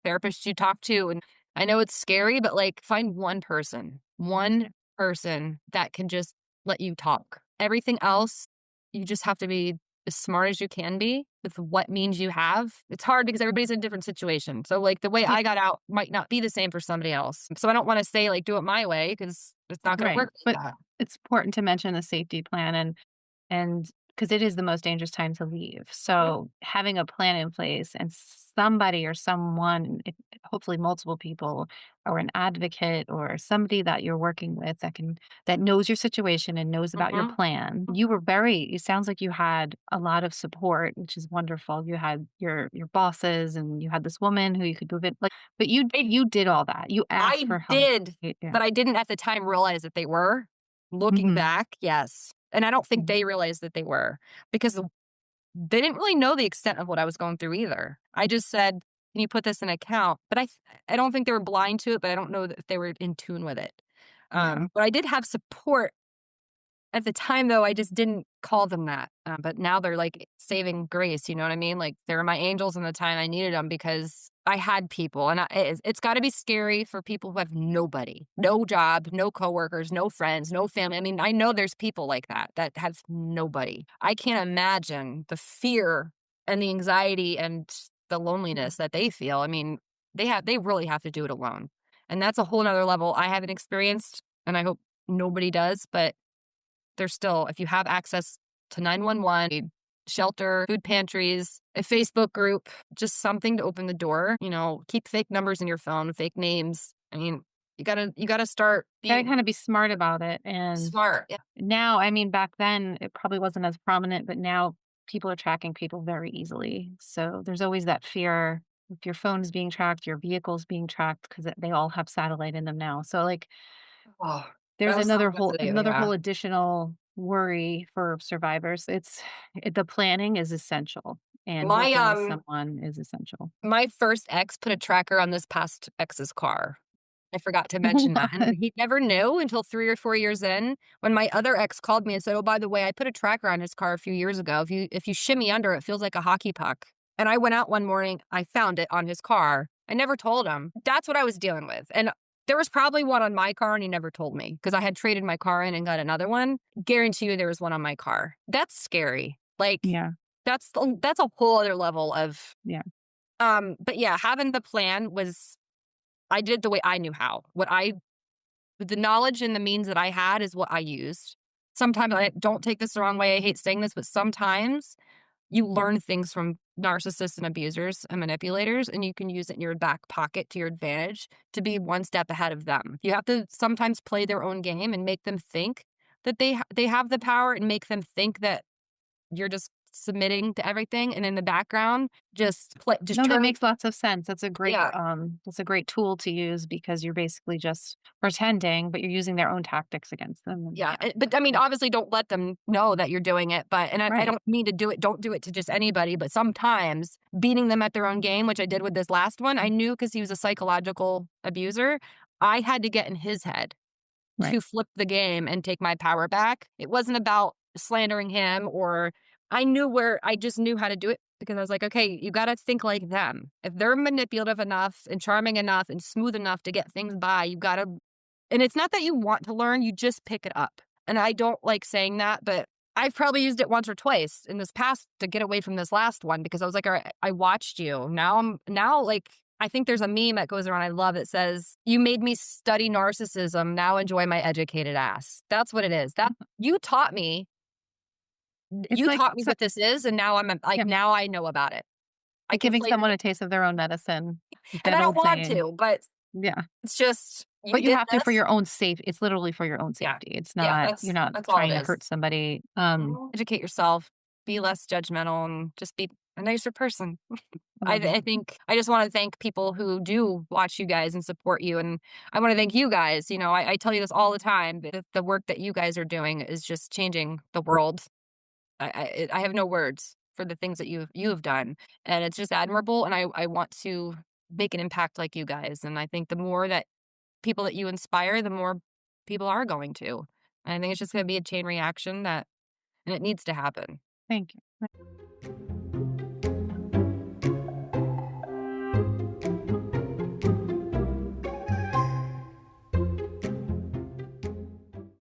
Speaker 2: therapists you talk to. And I know it's scary, but like find one person that can just let you talk. Everything else, you just have to be as smart as you can be with what means you have. It's hard because everybody's in a different situation. So, like, the way
Speaker 3: Yeah,
Speaker 2: I got out might not be the same for somebody else. So I don't want to say, like, do it my way because it's not going to
Speaker 3: right.
Speaker 2: work
Speaker 3: But
Speaker 2: like that.
Speaker 3: it's important to mention the safety plan and because it is the most dangerous time to leave.
Speaker 2: Mhm.
Speaker 3: So having a plan in place and somebody or someone, hopefully multiple people, or an advocate or somebody that you're working with that knows your situation and knows about your
Speaker 2: Mhm.
Speaker 3: plan. It sounds like you had a lot of support, which is wonderful. You had your bosses and you had this woman who you could move in like, but
Speaker 2: I
Speaker 3: you did all that. You asked
Speaker 2: I
Speaker 3: for help.
Speaker 2: did,
Speaker 3: Yeah.
Speaker 2: but I didn't at the time realize that they were. Looking
Speaker 3: Hmm.
Speaker 2: back, yes. And I don't think they realized that they were because they didn't really know the extent of what I was going through either. I just said, "Can you put this in account?" But I don't think they were blind to it, but I don't know if they were in tune with it.
Speaker 3: Yeah.
Speaker 2: But I did have support at the time, though. I just didn't call them that. But now they're like saving grace. You know what I mean? Like they're my angels in the time I needed them because I had people, and it's got to be scary for people who have nobody, no job, no coworkers, no friends, no family. I mean, I know there's people like that have nobody. I can't imagine the fear and the anxiety and the loneliness that they feel. I mean, they really have to do it alone, and that's a whole nother level I haven't experienced, and I hope nobody does. But there's still, if you have access to 911, shelter, food pantries, a Facebook group, just something to open the door, keep fake numbers in your phone, fake names. I mean, you gotta start
Speaker 3: Gotta
Speaker 2: being
Speaker 3: kind of be smart about it. And
Speaker 2: smart. Yeah.
Speaker 3: now, I mean, back then it probably wasn't as prominent, but now people are tracking people very easily. So there's always that fear if your phone is being tracked, your vehicle's being tracked because they all have satellite in them now. So like
Speaker 2: Oh,
Speaker 3: there's
Speaker 2: that was something
Speaker 3: another
Speaker 2: yeah.
Speaker 3: whole additional worry for survivors. The planning is essential and
Speaker 2: My
Speaker 3: working with someone is essential.
Speaker 2: my first ex put a tracker on this past ex's car. I forgot to mention that, and he never knew until 3 or 4 years in when my other ex called me and said, "Oh, by the way, I put a tracker on his car a few years ago. If you shimmy under, it feels like a hockey puck." And I went out one morning, I found it on his car. I never told him. That's what I was dealing with, and there was probably one on my car, and he never told me because I had traded my car in and got another one. Guarantee you there was one on my car. That's scary. Like,
Speaker 3: Yeah.
Speaker 2: that's a whole other level of,
Speaker 3: Yeah.
Speaker 2: but yeah, having the plan was I did the way I knew how. The knowledge and the means that I had is what I used. Sometimes I don't take this the wrong way. I hate saying this, but sometimes you learn things from narcissists and abusers and manipulators, and you can use it in your back pocket to your advantage to be one step ahead of them. You have to sometimes play their own game and make them think that they have the power and make them think that you're just submitting to everything, and in the background, just
Speaker 3: No, that
Speaker 2: turn.
Speaker 3: makes lots of sense.
Speaker 2: Yeah.
Speaker 3: That's a great tool to use because you're basically just pretending, but you're using their own tactics against them. And
Speaker 2: Yeah,
Speaker 3: yeah.
Speaker 2: but I mean, obviously, don't let them know that you're doing it. But and I
Speaker 3: Right.
Speaker 2: don't mean to do it. Don't do it to just anybody. But sometimes beating them at their own game, which I did with this last one, I knew because he was a psychological abuser. I had to get in his head
Speaker 3: Right.
Speaker 2: to flip the game and take my power back. It wasn't about slandering him or I knew where I just knew how to do it because I was like, okay, you got to think like them. If they're manipulative enough and charming enough and smooth enough to get things by, you got to. And it's not that you want to learn, you just pick it up. And I don't like saying that, but I've probably used it once or twice in this past to get away from this last one because I was like, all right, I watched you. Now like I think there's a meme that goes around I love that says, "You made me study narcissism, now enjoy my educated ass." That's what it is. That you taught me
Speaker 3: It's like
Speaker 2: what this is, and now
Speaker 3: yeah,
Speaker 2: now I know about it. I
Speaker 3: like
Speaker 2: can
Speaker 3: giving
Speaker 2: play
Speaker 3: someone a taste of their own medicine.
Speaker 2: and I
Speaker 3: That
Speaker 2: don't
Speaker 3: old
Speaker 2: want
Speaker 3: saying.
Speaker 2: to, but
Speaker 3: Yeah.
Speaker 2: it's just you
Speaker 3: But you
Speaker 2: did
Speaker 3: have to for
Speaker 2: this.
Speaker 3: your own it's literally for your own
Speaker 2: Yeah.
Speaker 3: safety. It's
Speaker 2: Yeah,
Speaker 3: not you're not
Speaker 2: that's all it
Speaker 3: trying to
Speaker 2: is.
Speaker 3: hurt somebody.
Speaker 2: Educate yourself, be less judgmental, and just be a nicer person.
Speaker 3: I
Speaker 2: I
Speaker 3: love it.
Speaker 2: I think I just wanna thank people who do watch you guys and support you, and I wanna thank you guys. I tell you this all the time, but the work that you guys are doing is just changing the world. I have no words for the things that you have done, and it's just admirable, and I want to make an impact like you guys, and I think the more that people that you inspire, the more people are going to. And I think it's just gonna be a chain reaction and it needs to happen.
Speaker 3: Thank you.